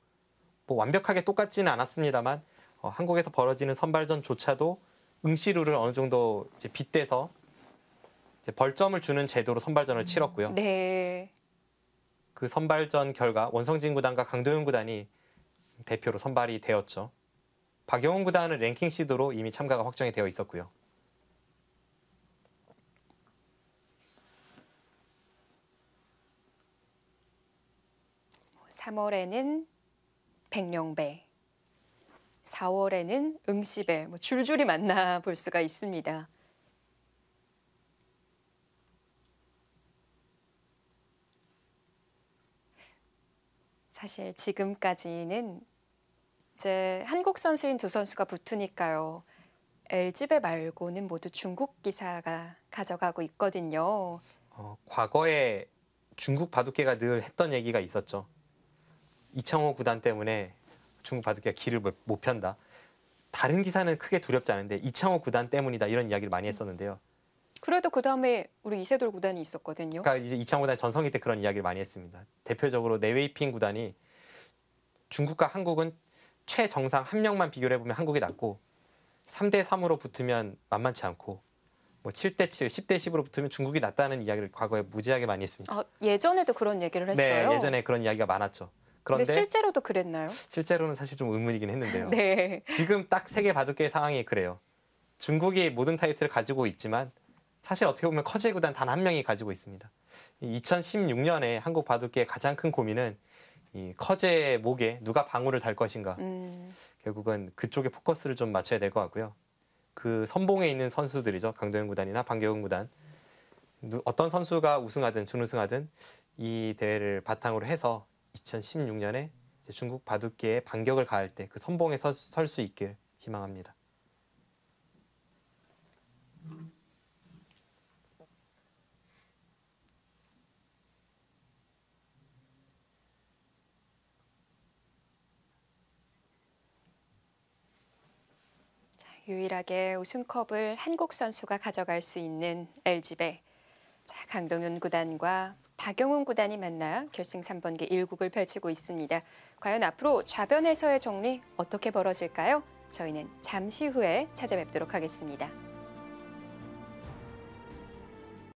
[SPEAKER 2] 뭐 완벽하게 똑같지는 않았습니다만 한국에서 벌어지는 선발전조차도 응시룰을 어느 정도 이제 빗대서 이제 벌점을 주는 제도로 선발전을 치렀고요.
[SPEAKER 1] 네.
[SPEAKER 2] 그 선발전 결과 원성진 구단과 강도현 구단이 대표로 선발이 되었죠. 박영훈 구단은 랭킹 시드로 이미 참가가 확정이 되어 있었고요.
[SPEAKER 1] 삼 3월에는 백령배, 4월에는 응시배, 뭐 줄줄이 만나볼 수가 있습니다. 사실 지금까지는 이제 한국 선수인 두 선수가 붙으니까요. LG배 말고는 모두 중국 기사가 가져가고 있거든요.
[SPEAKER 2] 과거에 중국 바둑계가 늘 했던 얘기가 있었죠. 이창호 구단 때문에 중국 바둑계가 길을 못 편다. 다른 기사는 크게 두렵지 않은데 이창호 구단 때문이다 이런 이야기를 많이 했었는데요.
[SPEAKER 1] 그래도 그 다음에 우리 이세돌 구단이 있었거든요.
[SPEAKER 2] 그러니까 이제 이창호 구단 전성기 때 그런 이야기를 많이 했습니다. 대표적으로 네웨이핑 구단이 중국과 한국은 최정상 한 명만 비교를 해보면 한국이 낫고 3대 3으로 붙으면 만만치 않고 뭐 7대 7, 10대 10으로 붙으면 중국이 낫다는 이야기를 과거에 무지하게 많이 했습니다.
[SPEAKER 1] 아, 예전에도 그런 얘기를 했어요?
[SPEAKER 2] 네, 예전에 그런 이야기가 많았죠.
[SPEAKER 1] 근데
[SPEAKER 2] 그런데
[SPEAKER 1] 실제로도 그랬나요?
[SPEAKER 2] 실제로는 사실 좀 의문이긴 했는데요.
[SPEAKER 1] 네.
[SPEAKER 2] 지금 딱 세계 바둑계 상황이 그래요. 중국이 모든 타이틀을 가지고 있지만 사실 어떻게 보면 커제 구단 단 한 명이 가지고 있습니다. 2016년에 한국 바둑계의 가장 큰 고민은 이 커제 목에 누가 방울을 달 것인가. 결국은 그쪽에 포커스를 좀 맞춰야 될 것 같고요. 그 선봉에 있는 선수들이죠. 강도현 구단이나 방경훈 구단. 어떤 선수가 우승하든 준우승하든 이 대회를 바탕으로 해서 2016년에 중국 바둑계에 반격을 가할 때 그 선봉에 설 수 있길 희망합니다.
[SPEAKER 1] 유일하게 우승컵을 한국 선수가 가져갈 수 있는 LG배. 자, 강동윤 구단과 박영훈 구단이 만나 결승 3번기 1국을 펼치고 있습니다. 과연 앞으로 좌변에서의 정리 어떻게 벌어질까요? 저희는 잠시 후에 찾아뵙도록 하겠습니다.